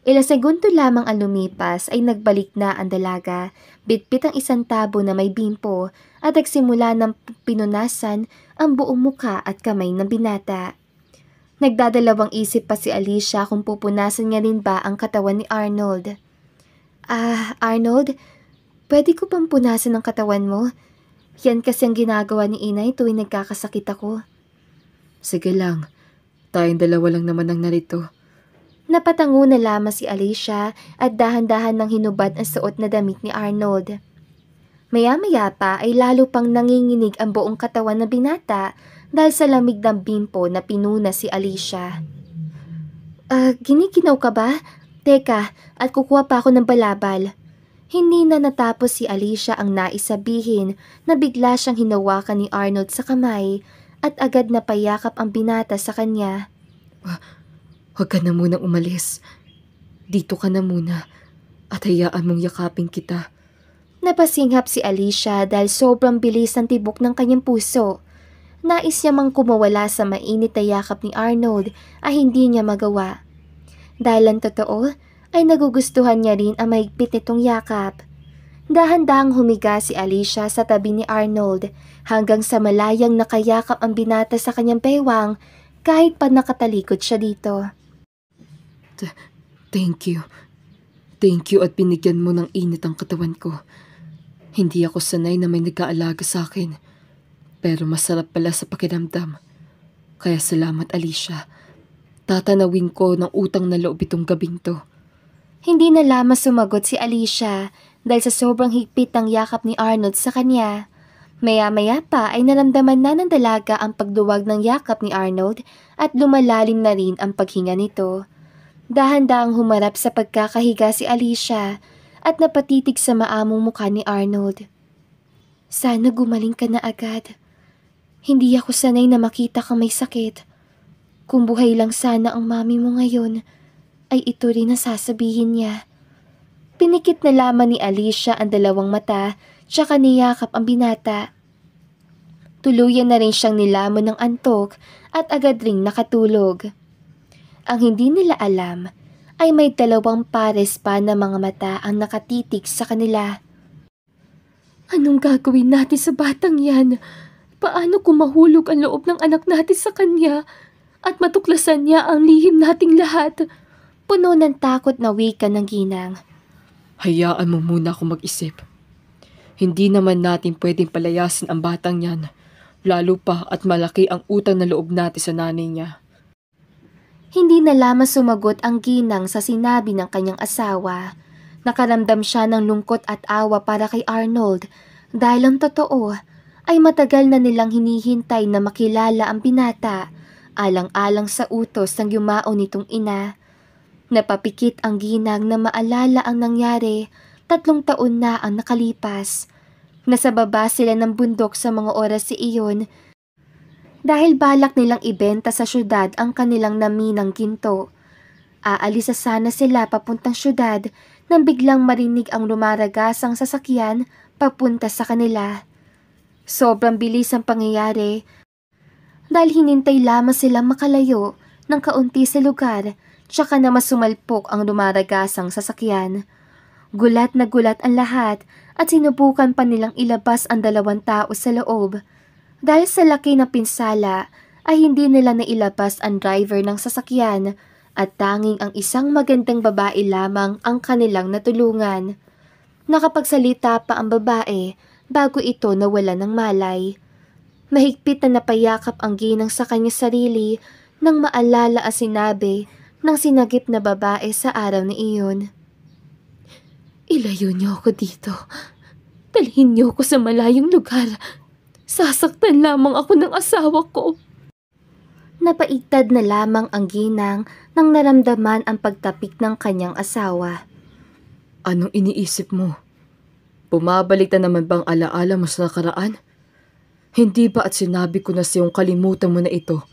Ilang segundo lamang ang lumipas ay nagbalik na ang dalaga, bitbit ang isang tabo na may bimpo at nagsimula ng pinunasan ang buong muka at kamay ng binata. Nagdadalawang isip pa si Alicia kung pupunasan niya rin ba ang katawan ni Arnold. Arnold, pwede ko bang punasan ang katawan mo? Yan kasi ang ginagawa ni Inay tuwing nagkakasakit ako. Sige lang. Tayong dalawa lang naman ang narito. Napatango na lamang si Alicia at dahan-dahan nang hinubad ang suot na damit ni Arnold. Maya-maya pa ay lalo pang nanginginig ang buong katawan ng binata dahil sa lamig ng bimpo na pinuna si Alicia. Giniginaw ka ba? Teka, at kukuha pa ako ng balabal. Hindi na natapos si Alicia ang naisabihin na bigla siyang hinawakan ni Arnold sa kamay at agad na payakap ang binata sa kanya. Huwag ka na munang umalis. Dito ka na muna at hayaan mong yakapin kita. Napasinghap si Alicia dahil sobrang bilis ng tibok ng kanyang puso. Nais niya mang kumawala sa mainit na yakap ni Arnold ay hindi niya magawa. Dahil ang totoo ay nagugustuhan niya rin ang mahigpit nitong yakap. Dahan-dahang humiga si Alicia sa tabi ni Arnold hanggang sa malayang nakayakap ang binata sa kanyang bewang kahit pa nakatalikod siya dito. Thank you. Thank you at binigyan mo ng init ang katawan ko. Hindi ako sanay na may nag-aalaga sa akin. Pero masarap pala sa pakiramdam. Kaya salamat, Alicia. Tatanawin ko ng utang na loob itong gabing to. Hindi na lamang sumagot si Alicia dahil sa sobrang higpit ng yakap ni Arnold sa kanya. Maya-maya pa ay naramdaman na ng dalaga ang pagduwag ng yakap ni Arnold at lumalalim na rin ang paghinga nito. Dahan-dahang humarap sa pagkakahiga si Alicia at napatitig sa maamong mukha ni Arnold. Sana gumaling ka na agad. Hindi ako sanay na makita kang may sakit. Kung buhay lang sana ang mami mo ngayon, ay ito rin ang sasabihin niya. Pinikit na lamang ni Alicia ang dalawang mata, tsaka niyakap ang binata. Tuluyan na rin siyang nilamon ng antok at agad ring nakatulog. Ang hindi nila alam ay may dalawang pares pa na mga mata ang nakatitig sa kanila. Anong gagawin natin sa batang yan? Paano kung mahulog ang loob ng anak natin sa kanya at matuklasan niya ang lihim nating lahat? Puno ng takot na wika ng ginang. Hayaan mo muna ako mag-isip. Hindi naman natin pwedeng palayasin ang batang yan, lalo pa at malaki ang utang na loob natin sa nanay niya. Hindi na lamang sumagot ang ginang sa sinabi ng kanyang asawa. Nakaramdam siya ng lungkot at awa para kay Arnold dahil ang totoo ay matagal na nilang hinihintay na makilala ang binata, alang-alang sa utos ng yumao nitong ina. Napapikit ang ginang na maalala ang nangyari, 3 taon na ang nakalipas. Nasa baba sila ng bundok sa mga oras si iyon dahil balak nilang ibenta sa syudad ang kanilang naminang ginto. Aalis sana sila papuntang syudad nang biglang marinig ang lumaragasang sasakyan papunta sa kanila. Sobrang bilis ang pangyayari dahil hinintay lamang silang makalayo ng kaunti sa lugar tsaka na masumalpok ang lumaragasang sasakyan. Gulat na gulat ang lahat at sinubukan pa nilang ilabas ang 2 tao sa loob. Dahil sa laki ng pinsala ay hindi nila nailabas ang driver ng sasakyan at tanging ang isang magandang babae lamang ang kanilang natulungan. Nakapagsalita pa ang babae bago ito nawala ng malay. Mahigpit na napayakap ang ginang sa kanyang sarili nang maalala ang sinabi ng sinagip na babae sa araw na iyon. Ilayo niyo ako dito. Dalhin niyo ako sa malayong lugar. Sasaktan lamang ako ng asawa ko. Napaigtad na lamang ang ginang nang naramdaman ang pagtapik ng kanyang asawa. Anong iniisip mo? Bumabalik na naman bang alaala mo sa nakaraan? Hindi ba at sinabi ko na siyang kalimutan mo na ito,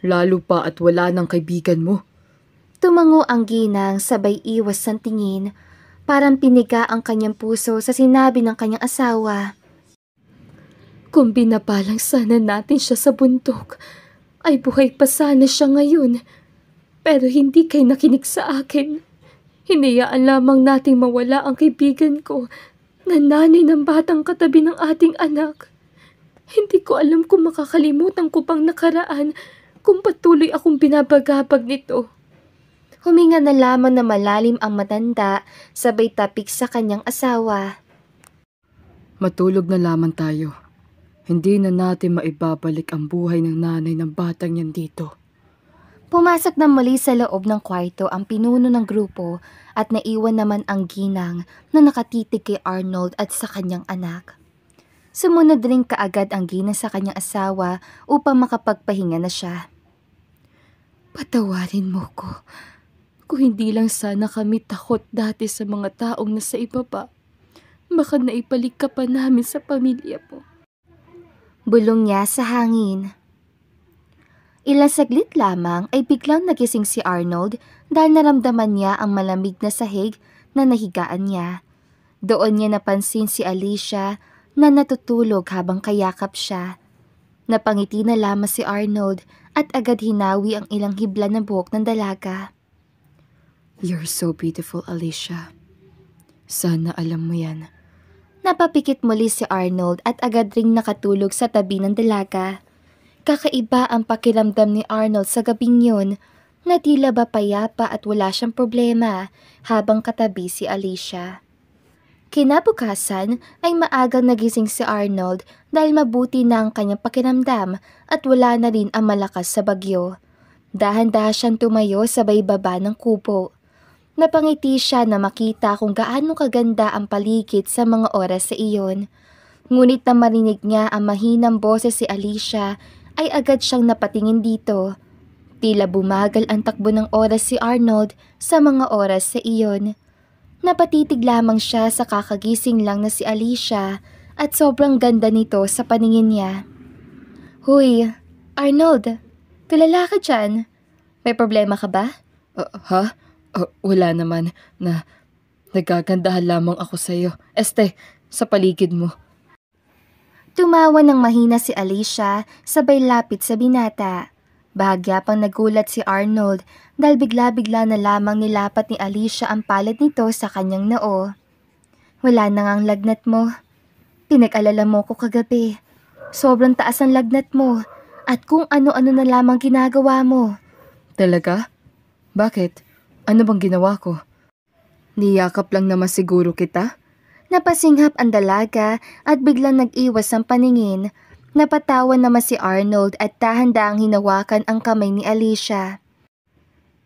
lalo pa at wala ng kaibigan mo? Tumango ang ginang sabay iwas ng tingin, parang piniga ang kanyang puso sa sinabi ng kanyang asawa. Kung binabalang sana natin siya sa bundok, ay buhay pa sana siya ngayon. Pero hindi kayo nakinig sa akin. Hinayaan lamang nating mawala ang kaibigan ko na nanay ng batang katabi ng ating anak. Hindi ko alam kung makakalimutan ko pang nakaraan kung patuloy akong binabagabag nito. Huminga na lamang na malalim ang matanda sabay tapik sa kanyang asawa. Matulog na lamang tayo. Hindi na natin maibabalik ang buhay ng nanay ng batang yan dito. Pumasok na muli sa loob ng kwarto ang pinuno ng grupo at naiwan naman ang ginang na nakatitig kay Arnold at sa kanyang anak. Sumunod rin kaagad ang ginang sa kanyang asawa upang makapagpahinga na siya. Patawarin mo ko. Kung hindi lang sana kami takot dati sa mga taong nasa ibaba, baka naipalik ka pa namin sa pamilya mo. Bulong niya sa hangin. Ilang saglit lamang ay biglang nagising si Arnold dahil naramdaman niya ang malamig na sahig na nahigaan niya. Doon niya napansin si Alicia na natutulog habang kayakap siya. Napangiti na lamang si Arnold at agad hinawi ang ilang hibla na buhok ng dalaga. You're so beautiful, Alicia. Sana alam mo yan. Napapikit muli si Arnold at agad ring nakatulog sa tabi ng dalaga. Kakaiba ang pakiramdam ni Arnold sa gabing yun na tila ba payapa at wala siyang problema habang katabi si Alicia. Kinabukasan ay maagang nagising si Arnold dahil mabuti na ang kanyang pakiramdam at wala na rin ang malakas sa bagyo. Dahan-dahan siyang tumayo sabay baba ng kubo. Napangiti siya na makita kung gaano kaganda ang paligid sa mga oras sa iyon. Ngunit na marinig niya ang mahinang boses si Alicia ay agad siyang napatingin dito. Tila bumagal ang takbo ng oras si Arnold sa mga oras sa iyon. Napatitig lamang siya sa kakagising lang na si Alicia at sobrang ganda nito sa paningin niya. Huy, Arnold, tulala ka dyan. May problema ka ba? Ha? Wala naman. Nagagandahan lamang ako sa'yo. Sa paligid mo. Tumawa ng mahina si Alicia sabay lapit sa binata. Bahagya pang nagulat si Arnold dahil bigla-bigla na lamang nilapat ni Alicia ang palad nito sa kanyang noo. Wala na ngang lagnat mo. Pinag-alala mo ko kagabi. Sobrang taas ang lagnat mo at kung ano-ano na lamang ginagawa mo. Talaga? Bakit? Ano bang ginawa ko? Niyakap lang naman siguro kita? Napasinghap ang dalaga at biglang nag-iwas ang paningin. Napatawa naman si Arnold at dahan-dahang hinawakan ang kamay ni Alicia.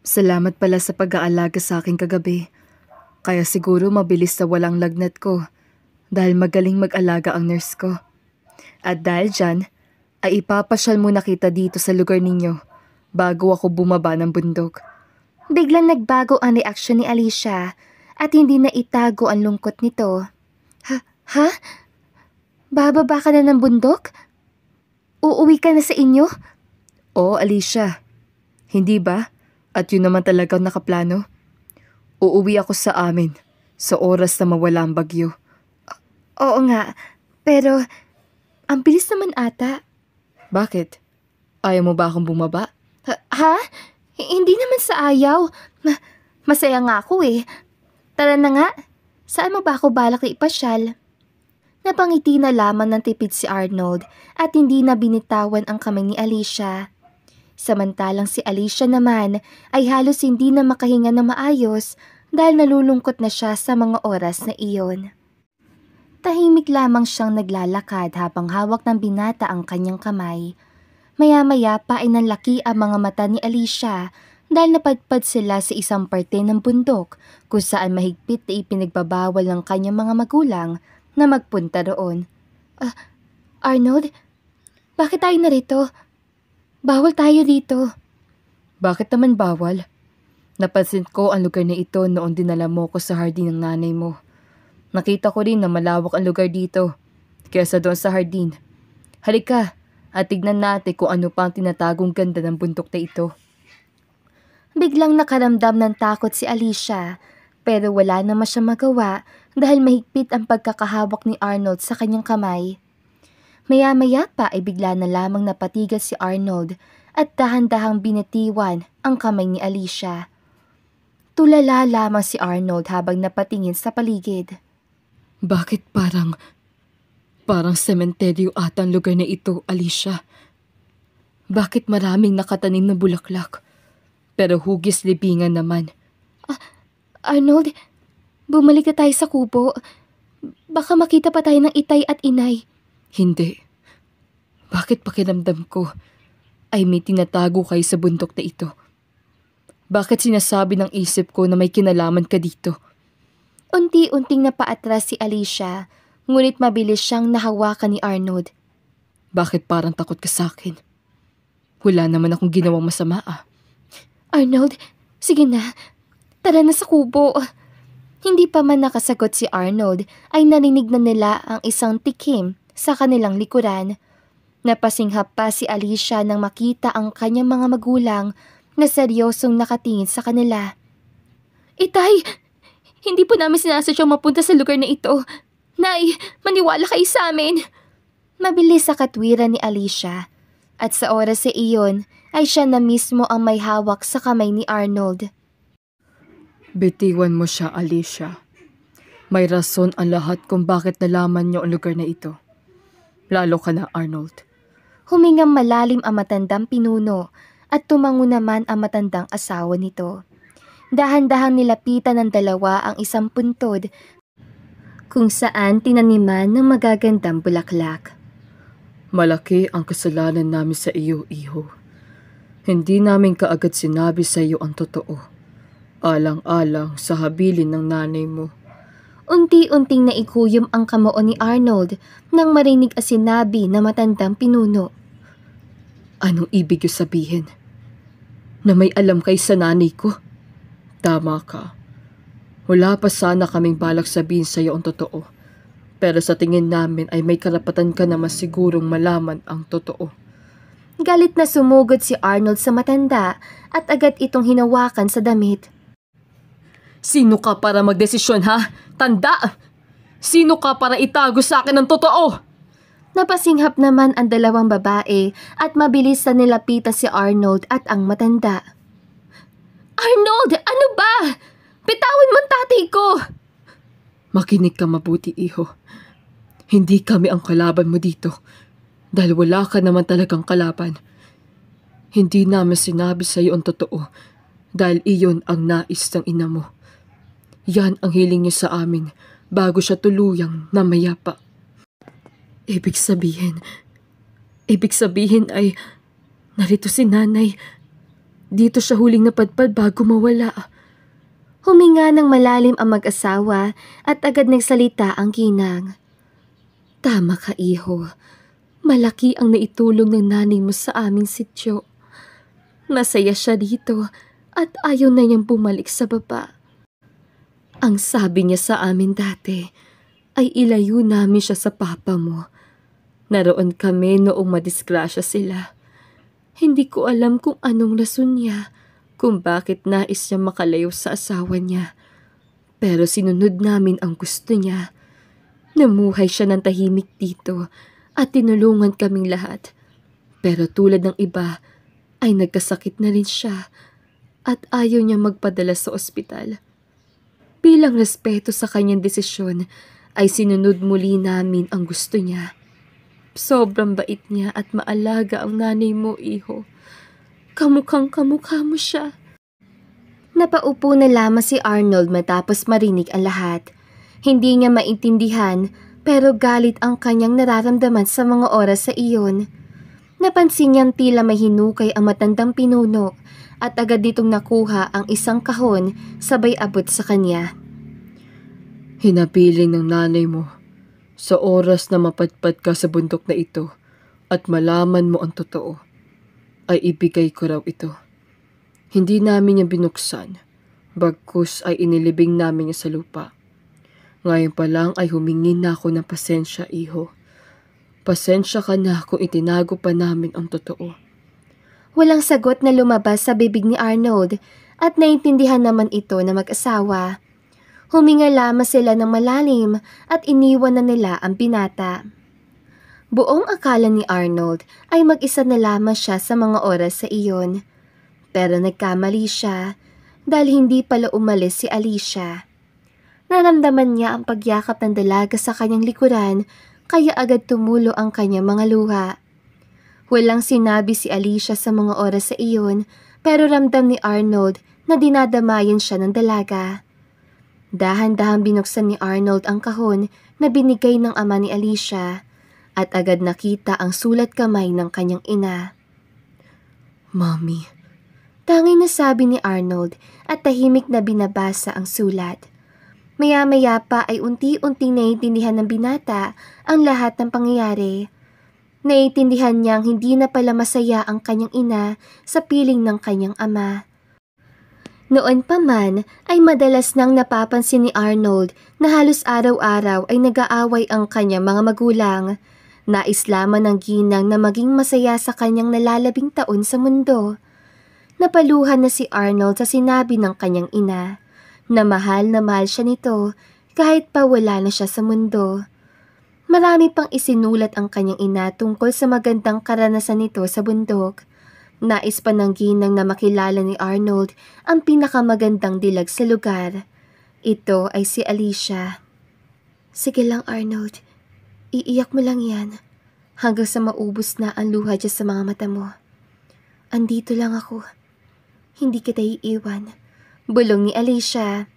Salamat pala sa pag-aalaga sa akin kagabi. Kaya siguro mabilis na walang lagnat ko dahil magaling mag-alaga ang nurse ko. At dahil dyan, ay ipapasyal muna kita dito sa lugar ninyo bago ako bumaba ng bundok. Biglang nagbago ang reaksyon ni Alicia at hindi na itago ang lungkot nito. Ha? Bababa ka na ng bundok? Uuwi ka na sa inyo? Oo, Alicia. Hindi ba? At yun naman talagang nakaplano. Uuwi ako sa amin sa oras na mawala ang bagyo. Oo nga, pero ang bilis naman ata. Bakit? Ayaw mo ba akong bumaba? Ha? Hindi naman sa ayaw. Masaya nga ako eh. Tara na nga. Saan mo ba ako balak na ipasyal? Napangiti na lamang ng tipid si Arnold at hindi na binitawan ang kamay ni Alicia. Samantalang si Alicia naman ay halos hindi na makahinga ng maayos dahil nalulungkot na siya sa mga oras na iyon. Tahimik lamang siyang naglalakad habang hawak ng binata ang kanyang kamay. Maya-maya pa ay nanlaki ang mga mata ni Alicia dahil napadpad sila sa isang parte ng bundok kung saan mahigpit na ipinagbabawal ng kanyang mga magulang na magpunta roon. Arnold, bakit tayo narito? Bawal tayo dito. Bakit naman bawal? Napansin ko ang lugar na ito noong dinala mo ko sa hardin ng nanay mo. Nakita ko rin na malawak ang lugar dito kaysa doon sa hardin. Halika at tignan natin kung ano pa ang tinatagong ganda ng bundok na ito. Biglang nakaramdam ng takot si Alicia pero wala naman siya magawa dahil mahigpit ang pagkakahawak ni Arnold sa kanyang kamay. Maya-maya pa ay bigla na lamang napatigas si Arnold at dahan-dahang binitiwan ang kamay ni Alicia. Tulala lamang si Arnold habang napatingin sa paligid. Bakit parang sementeryo ata ang lugar na ito, Alicia? Bakit maraming nakatanim na bulaklak? Pero hugis libingan naman. Arnold, bumalik na tayo sa kubo. Baka makita pa tayo ng itay at inay. Hindi. Bakit pakiramdam ko ay may tinatago kayo sa bundok na ito? Bakit sinasabi ng isip ko na may kinalaman ka dito? Unti-unting napaatras si Alicia, ngunit mabilis siyang nahawakan ni Arnold. Bakit parang takot ka sa akin? Wala naman akong ginawang masama ah. Arnold, sige na. Tara na sa kubo. Hindi pa man nakasagot si Arnold ay narinig na nila ang isang tikim sa kanilang likuran. Napasinghap pa si Alicia nang makita ang kanyang mga magulang na seryosong nakatingin sa kanila. Itay, hindi po namin sinasadyang mapunta sa lugar na ito. Nay, maniwala kayo sa amin. Mabilis sa katwiran ni Alicia at sa oras sa iyon ay siya na mismo ang may hawak sa kamay ni Arnold. Bitiwan mo siya, Alicia. May rason ang lahat kung bakit nalaman niyo ang lugar na ito. Lalo ka na, Arnold. Humingang malalim ang matandang pinuno at tumango naman ang matandang asawa nito. Dahan-dahang nilapitan ng dalawa ang isang puntod kung saan tinaniman ng magagandang bulaklak. Malaki ang kasalanan namin sa iyo, iho. Hindi namin kaagad sinabi sa iyo ang totoo. Alang-alang sa habilin ng nanay mo. Unti-unting naikuyom ang kamao ni Arnold nang marinig ang sinabi na matandang pinuno. Anong ibig yung sabihin? Na may alam kay sa nanay ko? Tama ka. Wala pa sana kaming balak sabihin sa iyo ang totoo. Pero sa tingin namin ay may karapatan ka na masigurong malaman ang totoo. Galit na sumugod si Arnold sa matanda at agad itong hinawakan sa damit. Sino ka para magdesisyon, ha? Tanda! Sino ka para itago sa akin ang totoo? Napasinghap naman ang dalawang babae at mabilis na nilapitan si Arnold at ang matanda. Arnold! Ano ba? Bitawan mo ang tatay ko! Makinig ka mabuti, iho. Hindi kami ang kalaban mo dito. Dahil wala ka naman talagang kalaban. Hindi namin sinabi sa iyo ang totoo dahil iyon ang nais ng ina mo. Yan ang hiling niya sa amin bago siya tuluyang namayapa. Ibig sabihin ay narito si nanay. Dito siya huling napadpad bago mawala. Huminga ng malalim ang mag-asawa at agad nagsalita ang ginang. Tama ka, iho. Malaki ang naitulong ng nanay mo sa aming sityo. Masaya siya dito at ayaw na niyang bumalik sa baba. Ang sabi niya sa amin dati ay ilayo namin siya sa papa mo. Naroon kami noong madisgrasya sila. Hindi ko alam kung anong rason niya, kung bakit nais niya makalayo sa asawa niya. Pero sinunod namin ang gusto niya. Namuhay siya ng tahimik dito at tinulungan kaming lahat. Pero tulad ng iba ay nagkasakit na rin siya at ayaw niya magpadala sa ospital. Bilang respeto sa kanyang desisyon ay sinunod muli namin ang gusto niya. Sobrang bait niya at maalaga ang nanay mo, iho. Kamukhang kamukha mo siya. Napaupo na lamang si Arnold matapos marinig ang lahat. Hindi niya maintindihan pero galit ang kanyang nararamdaman sa mga oras sa iyon. Napansin niyang tila may hinukay ang matandang pinuno at agad ditong nakuha ang isang kahon sabay abot sa kanya. Hinapiling ng nanay mo sa oras na mapadpad ka sa bundok na ito at malaman mo ang totoo, ay ibigay ko raw ito. Hindi namin niya binuksan, bagkus ay inilibing namin niya sa lupa. Ngayon pa lang ay humingi na ako ng pasensya, iho. Pasensya ka na kung itinago pa namin ang totoo. Walang sagot na lumabas sa bibig ni Arnold at naintindihan naman ito na mag-asawa. Huminga lamang sila ng malalim at iniwan na nila ang binata. Buong akala ni Arnold ay mag-isa na lamang siya sa mga oras sa iyon. Pero nagkamali siya dahil hindi pala umalis si Alicia. Naramdaman niya ang pagyakap ng dalaga sa kanyang likuran kaya agad tumulo ang kanyang mga luha. Walang sinabi si Alicia sa mga oras sa iyon pero ramdam ni Arnold na dinadamayan siya ng dalaga. Dahan-dahan binuksan ni Arnold ang kahon na binigay ng ama ni Alicia at agad nakita ang sulat kamay ng kanyang ina. Mommy. Tanging nasabi ni Arnold at tahimik na binabasa ang sulat. Maya-maya pa ay unti-unting naiintindihan ng binata ang lahat ng pangyayari. Naiintindihan niyang hindi na pala masaya ang kanyang ina sa piling ng kanyang ama. Noon pa man ay madalas nang napapansin ni Arnold na halos araw-araw ay nag-aaway ang kanyang mga magulang. Nais lamang ng ginang na maging masaya sa kanyang nalalabing taon sa mundo. Napaluhan na si Arnold sa sinabi ng kanyang ina na mahal siya nito kahit pa wala na siya sa mundo. Marami pang isinulat ang kanyang ina tungkol sa magandang karanasan nito sa bundok. Nais pa ng ginang na makilala ni Arnold ang pinakamagandang dilag sa lugar. Ito ay si Alicia. Sige lang Arnold, iiyak mo lang yan hanggang sa maubos na ang luha dyan sa mga mata mo. Andito lang ako. Hindi kita iiwan. Bulong ni Alicia.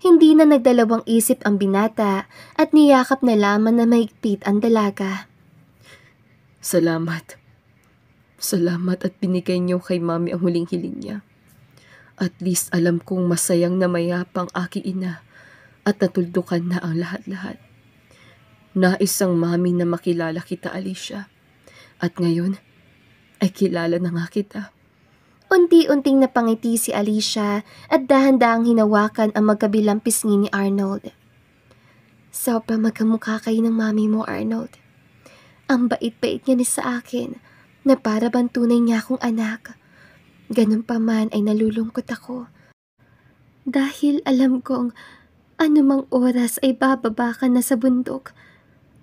Hindi na nagdalawang isip ang binata at niyakap na lamang na mahigpit ang dalaga. Salamat. Salamat at binigay niyo kay Mami ang huling hiling niya. At least alam kong masayang na mayapang aking ina at natuldukan na ang lahat-lahat. Nais ang Mami na makilala kita, Alicia. At ngayon ay kilala na nga kita. Unti-unting napangiti si Alicia at dahan-dahang hinawakan ang magkabilang pisngi ni Arnold. Sobra magkamukha kayo ng mami mo, Arnold. Ang bait-bait niya ni sa akin na para bang tunay niya akong anak. Ganun pa man ay nalulungkot ako. Dahil alam kong anumang oras ay bababa ka na sa bundok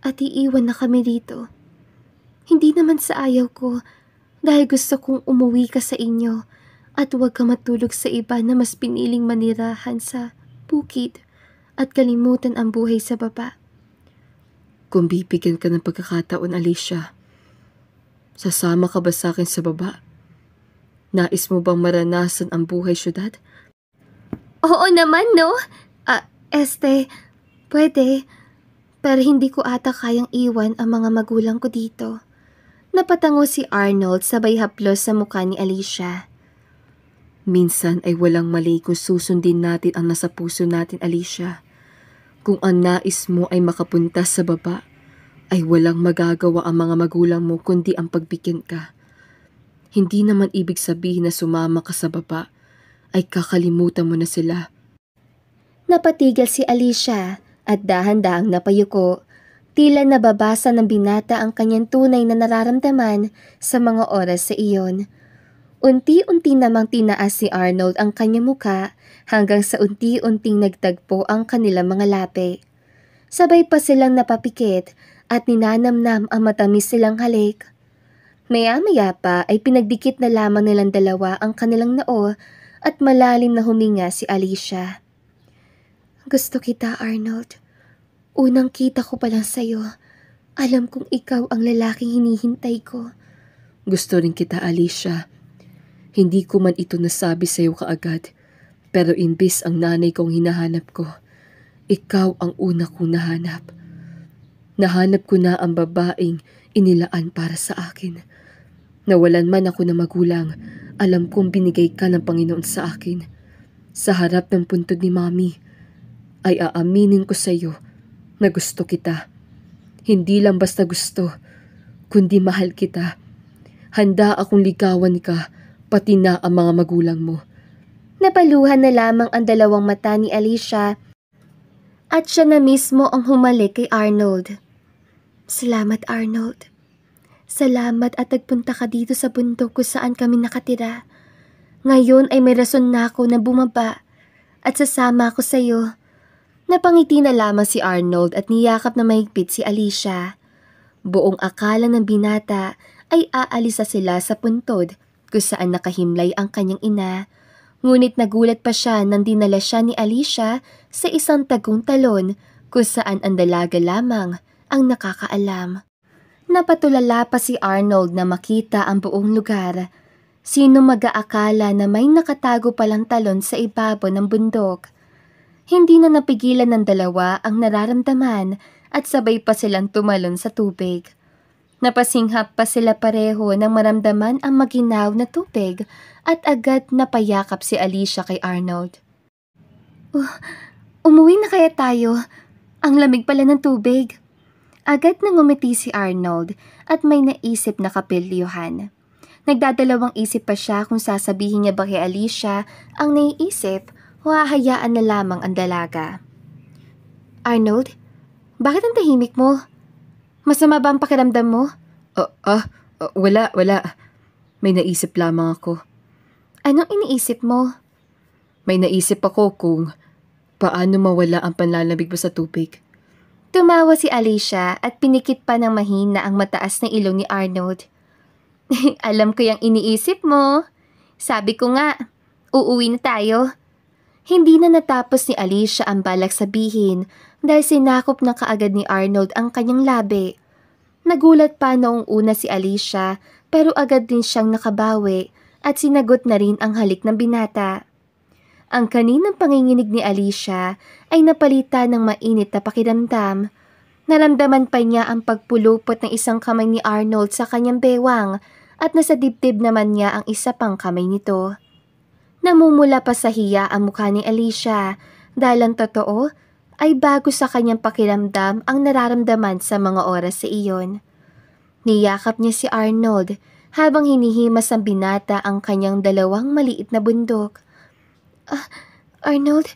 at iiwan na kami dito. Hindi naman sa ayaw ko dahil gusto kong umuwi ka sa inyo at huwag ka matulog sa iba na mas piniling manirahan sa bukid at kalimutan ang buhay sa baba. Kung bibigyan ka ng pagkakataon, Alicia, sasama ka ba sa akin sa baba? Nais mo bang maranasan ang buhay syudad? Oo naman, no? Pwede. Pero hindi ko ata kayang iwan ang mga magulang ko dito. Napatango si Arnold sabay haplos sa mukha ni Alicia. Minsan ay walang mali kung susundin natin ang nasa puso natin, Alicia. Kung ang nais mo ay makapunta sa baba, ay walang magagawa ang mga magulang mo kundi ang pagbigyan ka. Hindi naman ibig sabihin na sumama ka sa baba, ay kakalimutan mo na sila. Napatigil si Alicia at dahan-dahang napayuko. Tila nababasa ng binata ang kanyang tunay na nararamdaman sa mga oras sa iyon. Unti-unti namang tinaas si Arnold ang kanyang muka hanggang sa unti-unting nagtagpo ang kanilang mga lapi. Sabay pa silang napapikit at ninanamnam ang matamis silang halik. Maya-maya pa ay pinagdikit na lamang nilang dalawa ang kanilang noo at malalim na huminga si Alicia. Gusto kita, Arnold. Unang kita ko pa lang sa'yo. Alam kong ikaw ang lalaking hinihintay ko. Gusto rin kita, Alicia. Hindi ko man ito nasabi sa'yo kaagad, pero imbis ang nanay kong hinahanap ko, ikaw ang una kong nahanap. Nahanap ko na ang babaeng inilaan para sa akin. Nawalan man ako ng magulang, alam kong binigay ka ng Panginoon sa akin. Sa harap ng puntod ni Mami, ay aaminin ko sa iyo na gusto kita. Hindi lang basta gusto, kundi mahal kita. Handa akong ligawan ka, pati na ang mga magulang mo. Napaluhan na lamang ang dalawang mata ni Alicia at siya na mismo ang humalik kay Arnold. Salamat, Arnold. Salamat at nagpunta ka dito sa bundok kung saan kami nakatira. Ngayon ay may rason na ako na bumaba at sasama ako sa iyo. Napangiti na lamang si Arnold at niyakap na mahigpit si Alicia. Buong akala ng binata ay aalis sila sa puntod kung saan nakahimlay ang kanyang ina. Ngunit nagulat pa siya nang dinala siya ni Alicia sa isang tagong talon kung saan ang dalaga lamang ang nakakaalam. Napatulala pa si Arnold na makita ang buong lugar. Sino mag-aakala na may nakatago palang talon sa ibabaw ng bundok? Hindi na napigilan ng dalawa ang nararamdaman at sabay pa silang tumalon sa tubig. Napasinghap pa sila pareho nang maramdaman ang maginaw na tubig at agad napayakap si Alicia kay Arnold. Umuwi na kaya tayo? Ang lamig pala ng tubig. Agad nang ngumiti si Arnold at may naisip na kapelyuhan. Nagdadalawang isip pa siya kung sasabihin niya ba kay Alicia ang naiisip o hahayaan na lamang ang dalaga. Arnold, bakit ang tahimik mo? Masama ba ang pakiramdam mo? Wala. May naisip lamang ako. Anong iniisip mo? May naisip ako kung paano mawala ang panlalamig mo sa tubig. Tumawa si Alicia at pinikit pa ng mahina ang mataas na ilong ni Arnold. Alam ko yung iniisip mo. Sabi ko nga, uuwi na tayo. Hindi na natapos ni Alicia ang balak sabihin dahil sinakop na kaagad ni Arnold ang kanyang labi. Nagulat pa noong una si Alicia pero agad din siyang nakabawi at sinagot na rin ang halik ng binata. Ang kaninang panginginig ni Alicia ay napalitan ng mainit na pakiramdam. Naramdaman pa niya ang pagpulupot ng isang kamay ni Arnold sa kanyang bewang at nasa dibdib naman niya ang isa pang kamay nito. Namumula pa sa hiya ang mukha ni Alicia dahil ang totoo ay bago sa kanyang pakiramdam ang nararamdaman sa mga oras sa iyon. Niyakap niya si Arnold habang hinihimas ang binata ang kanyang dalawang maliit na bundok. Arnold,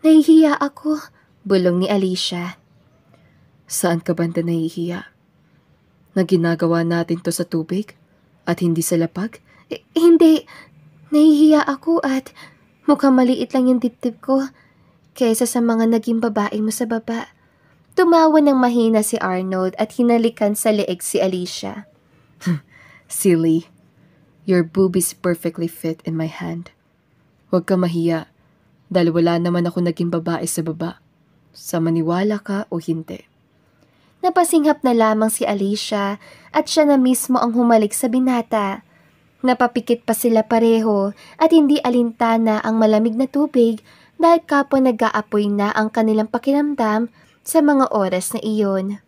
nahihiya ako, bulong ni Alicia. Saan ka banda nahihiya? Na ginagawa natin to sa tubig at hindi sa lapag? Hindi, nahihiya ako at mukhang maliit lang yung dibdib ko kaysa sa mga naging babae mo sa baba. Tumawa ng mahina si Arnold at hinalikan sa leeg si Alicia. Silly, your boob is perfectly fit in my hand. Huwag ka mahiya dahil wala naman ako naging babae sa baba. Sa maniwala ka o hindi. Napasinghap na lamang si Alicia at siya na mismo ang humalik sa binata. Napapikit pa sila pareho at hindi alintana ang malamig na tubig dahil kapwa nag-aapoy na ang kanilang pakiramdam sa mga oras na iyon.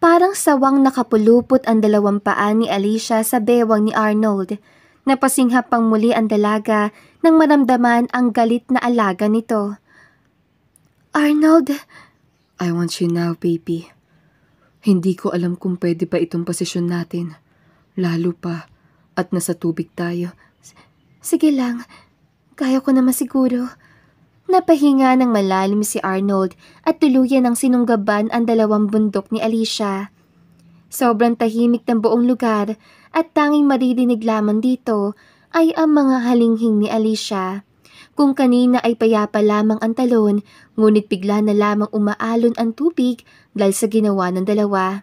Parang sawang nakapulupot ang dalawang paa ni Alicia sa bewang ni Arnold. Napasinghap pang muli ang dalaga nang maramdaman ang galit na alaga nito. Arnold! I want you now, baby. Hindi ko alam kung pwede pa itong posisyon natin. Lalo pa at nasa tubig tayo. Sige lang, kaya ko naman siguro. Napahinga ng malalim si Arnold at tuluyan ng sinunggaban ang dalawang bundok ni Alicia. Sobrang tahimik ng buong lugar at tanging maririnig lamang dito ay ang mga halinghing ni Alicia. Kung kanina ay payapa lamang ang talon, ngunit bigla na lamang umaalon ang tubig dahil sa ginawa ng dalawa.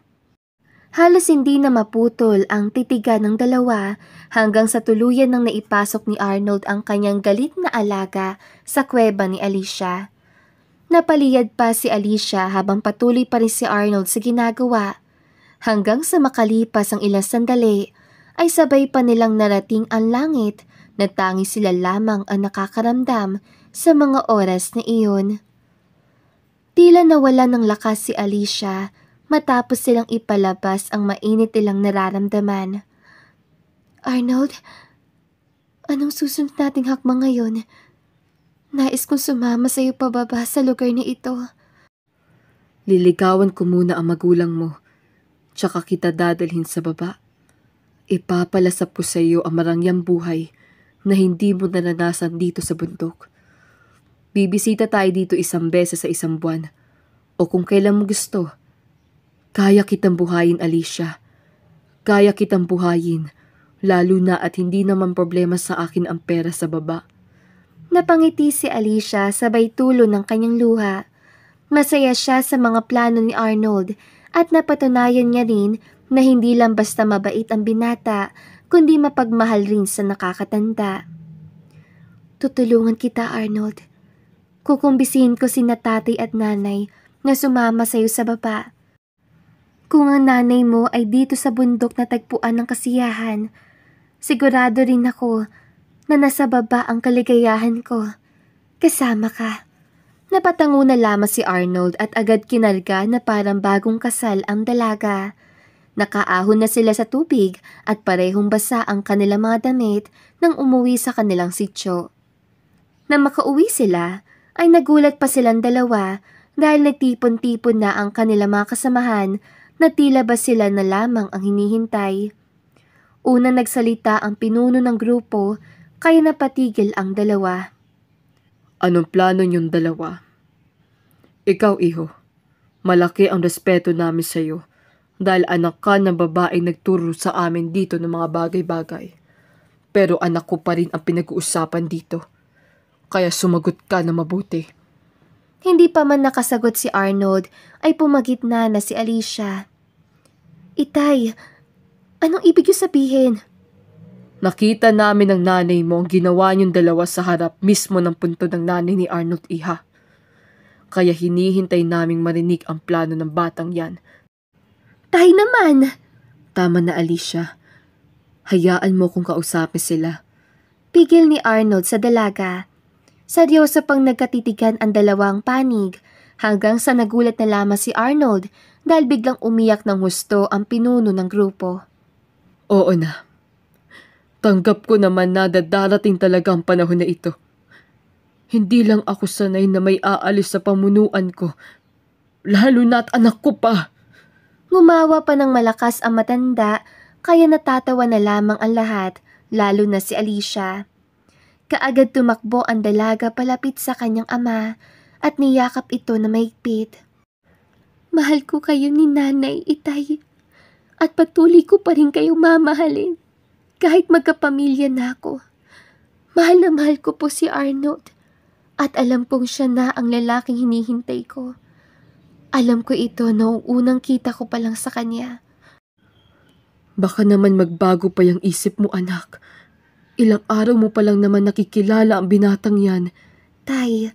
Halos hindi na maputol ang titigan ng dalawa hanggang sa tuluyan nang naipasok ni Arnold ang kanyang galit na alaga sa kuweba ni Alicia. Napaliyad pa si Alicia habang patuloy pa rin si Arnold sa ginagawa. Hanggang sa makalipas ang ilang sandali, ay sabay pa nilang narating ang langit na tanging sila lamang ang nakakaramdam sa mga oras na iyon. Tila nawala ng lakas si Alicia matapos silang ipalabas ang mainit nilang nararamdaman. Arnold, anong susunod nating hakbang ngayon? Nais kong sumama sa iyo pababa sa lugar na ito. Liligawan ko muna ang magulang mo, tsaka kita dadalhin sa baba. Ipapalasap ko sa iyo ang marangyang buhay na hindi mo naranasan dito sa bundok. Bibisita tayo dito 1 beses sa 1 buwan, o kung kailan mo gusto. Kaya kitang buhayin, Alicia. Kaya kitang buhayin, lalo na at hindi naman problema sa akin ang pera sa baba. Napangiti si Alicia sabay tulo ng kanyang luha. Masaya siya sa mga plano ni Arnold at napatunayan niya rin na hindi lang basta mabait ang binata, kundi mapagmahal rin sa nakakatanda. Tutulungan kita, Arnold. Kukumbisihin ko sina tatay at nanay na sumama sa iyo sa baba. Kung ang nanay mo ay dito sa bundok na tagpuan ng kasiyahan, sigurado rin ako na nasa baba ang kaligayahan ko. Kasama ka. Napatango na lamang si Arnold at agad kinarga na parang bagong kasal ang dalaga. Nakaahon na sila sa tubig at parehong basa ang kanilang mga damit nang umuwi sa kanilang sityo. Nang makauwi sila, ay nagulat pa silang dalawa dahil nagtipon-tipon na ang kanilang mga kasamahan na tila ba sila na lamang ang hinihintay. Una nagsalita ang pinuno ng grupo kaya napatigil ang dalawa. Anong plano niyong dalawa? Ikaw, iho, malaki ang respeto namin sa iyo dahil anak ka ng babaeng nagturo sa amin dito ng mga bagay-bagay. Pero anak ko pa rin ang pinag-uusapan dito. Kaya sumagot ka na mabuti. Hindi pa man nakasagot si Arnold ay pumagitna na si Alicia. Itay, anong ibig niyo sabihin? Nakita namin ng nanay mo ang ginawa niyong dalawa sa harap mismo ng punto ng nanay ni Arnold, iha. Kaya hinihintay naming marinig ang plano ng batang yan. Tay naman! Tama na, Alicia. Hayaan mo kung kausapin sila. Pigil ni Arnold sa dalaga. Seryoso pang nagkatitigan ang dalawang panig hanggang sa nagulat na lamang si Arnold dahil biglang umiyak ng husto ang pinuno ng grupo. Oo na. Tanggap ko naman na darating talaga ang panahon na ito. Hindi lang ako sanay na may aalis sa pamunuan ko, lalo na't anak ko pa. Ngumawa pa ng malakas ang matanda kaya natatawa na lamang ang lahat, lalo na si Alicia. Kaagad tumakbo ang dalaga palapit sa kanyang ama at niyakap ito na mahigpit. Mahal ko kayo ni Nanay, Itay, at patuloy ko pa rin kayong mamahalin. Kahit magkapamilya na ako, mahal na mahal ko po si Arnold at alam pong siya na ang lalaking hinihintay ko. Alam ko ito noong unang kita ko pa lang sa kanya. Baka naman magbago pa yung isip mo, anak. Ilang araw mo pa lang naman nakikilala ang binatang yan. Tay,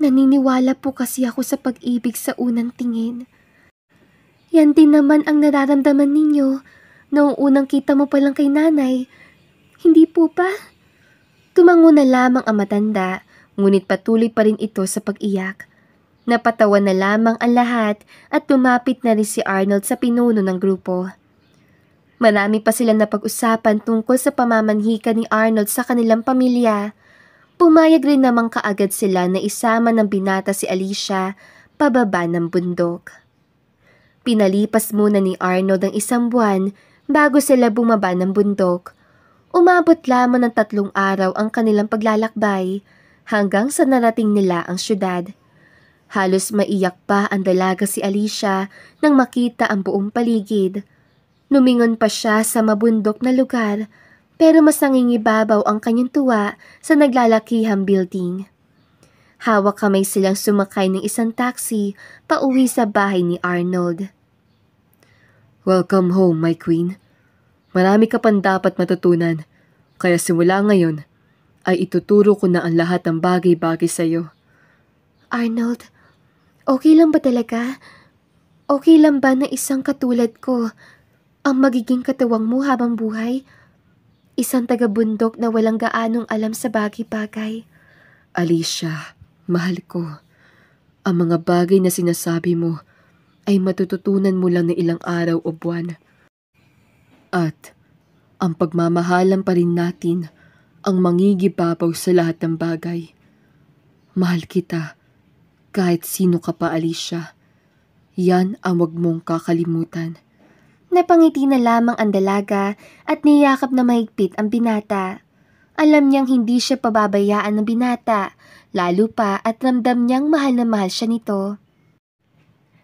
naniniwala po kasi ako sa pag-ibig sa unang tingin. Yan din naman ang nararamdaman ninyo noong unang kita mo pa lang kay nanay. Hindi po ba? Tumango na lamang ang matanda, ngunit patuloy pa rin ito sa pag-iyak. Napatawa na lamang ang lahat at lumapit na rin si Arnold sa pinuno ng grupo. Marami pa silang napag-usapan tungkol sa pamamanhikan ni Arnold sa kanilang pamilya. Pumayag rin namang kaagad sila na isama ng binata si Alicia pababa ng bundok. Pinalipas muna ni Arnold ang 1 buwan bago sila bumaba ng bundok. Umabot lamang ng 3 araw ang kanilang paglalakbay hanggang sa narating nila ang syudad. Halos maiyak pa ang dalaga si Alicia nang makita ang buong paligid. Lumingon pa siya sa mabundok na lugar pero mas nangingibabaw ang kanyang tuwa sa naglalakihang building. Hawak kamay silang sumakay ng isang taxi pauwi sa bahay ni Arnold. Welcome home, my queen. Marami ka pang dapat matutunan, kaya simula ngayon ay ituturo ko na ang lahat ng bagay-bagay sa iyo. Arnold, okay lang ba talaga? Okay lang ba na isang katulad ko ang magiging katawang mo habang buhay? Isang taga-bundok na walang gaanong alam sa bagay-bagay. Alicia, mahal ko. Ang mga bagay na sinasabi mo ay matututunan mo lang ng ilang araw o buwan. At ang pagmamahalan pa rin natin ang mangigibabaw sa lahat ng bagay. Mahal kita, kahit sino ka pa, Alicia. Yan ang wag mong kakalimutan. Napangiti na lamang ang dalaga at niyakap na mahigpit ang binata. Alam niyang hindi siya pababayaan ng binata, lalo pa at ramdam niyang mahal na mahal siya nito.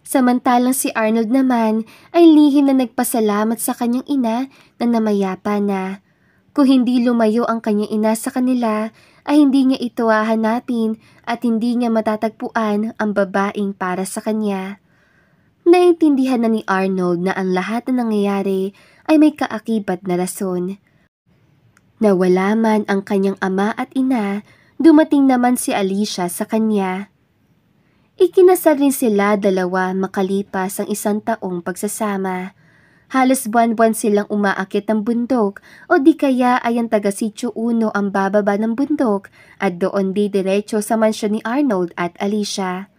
Samantalang si Arnold naman ay lihim na nagpasalamat sa kanyang ina na namayapa na. Kung hindi lumayo ang kanyang ina sa kanila, ay hindi niya ito hahanapin at hindi niya matatagpuan ang babaeng para sa kanya. Naintindihan na ni Arnold na ang lahat na nangyayari ay may kaakibat na rason. Nawala man ang kanyang ama at ina, dumating naman si Alicia sa kanya. Ikinasal rin sila dalawa makalipas ang 1 taong pagsasama. Halos buwan-buwan silang umaakit ng bundok o di kaya ay ang taga-sityo Uno ang bababa ng bundok at doon didiretso sa mansyon ni Arnold at Alicia.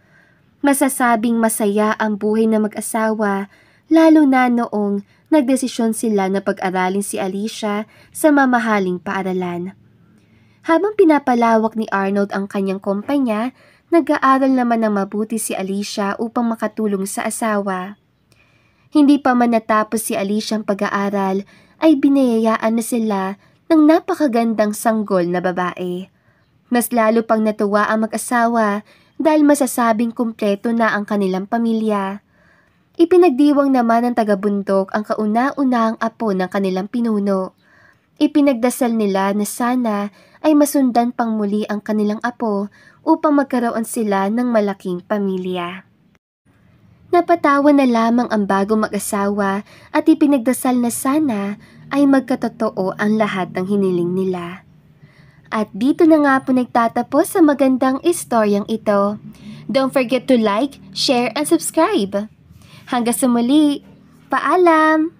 Masasabing masaya ang buhay na mag-asawa, lalo na noong nagdesisyon sila na pag-aralin si Alicia sa mamahaling paaralan. Habang pinapalawak ni Arnold ang kanyang kumpanya, nag-aaral naman ng mabuti si Alicia upang makatulong sa asawa. Hindi pa man natapos si Alicia ang pag-aaral, ay binayayaan na sila ng napakagandang sanggol na babae. Mas lalo pang natuwa ang mag-asawa dahil masasabing kumpleto na ang kanilang pamilya. Ipinagdiwang naman ng taga-bundok ang kauna-unahang apo ng kanilang pinuno. Ipinagdasal nila na sana ay masundan pang muli ang kanilang apo upang magkaroon sila ng malaking pamilya. Napatawa na lamang ang bagong mag-asawa at ipinagdasal na sana ay magkatotoo ang lahat ng hiniling nila. At dito na nga po nagtatapos sa magandang istoryang ito. Don't forget to like, share, and subscribe. Hanggang sa muli, paalam!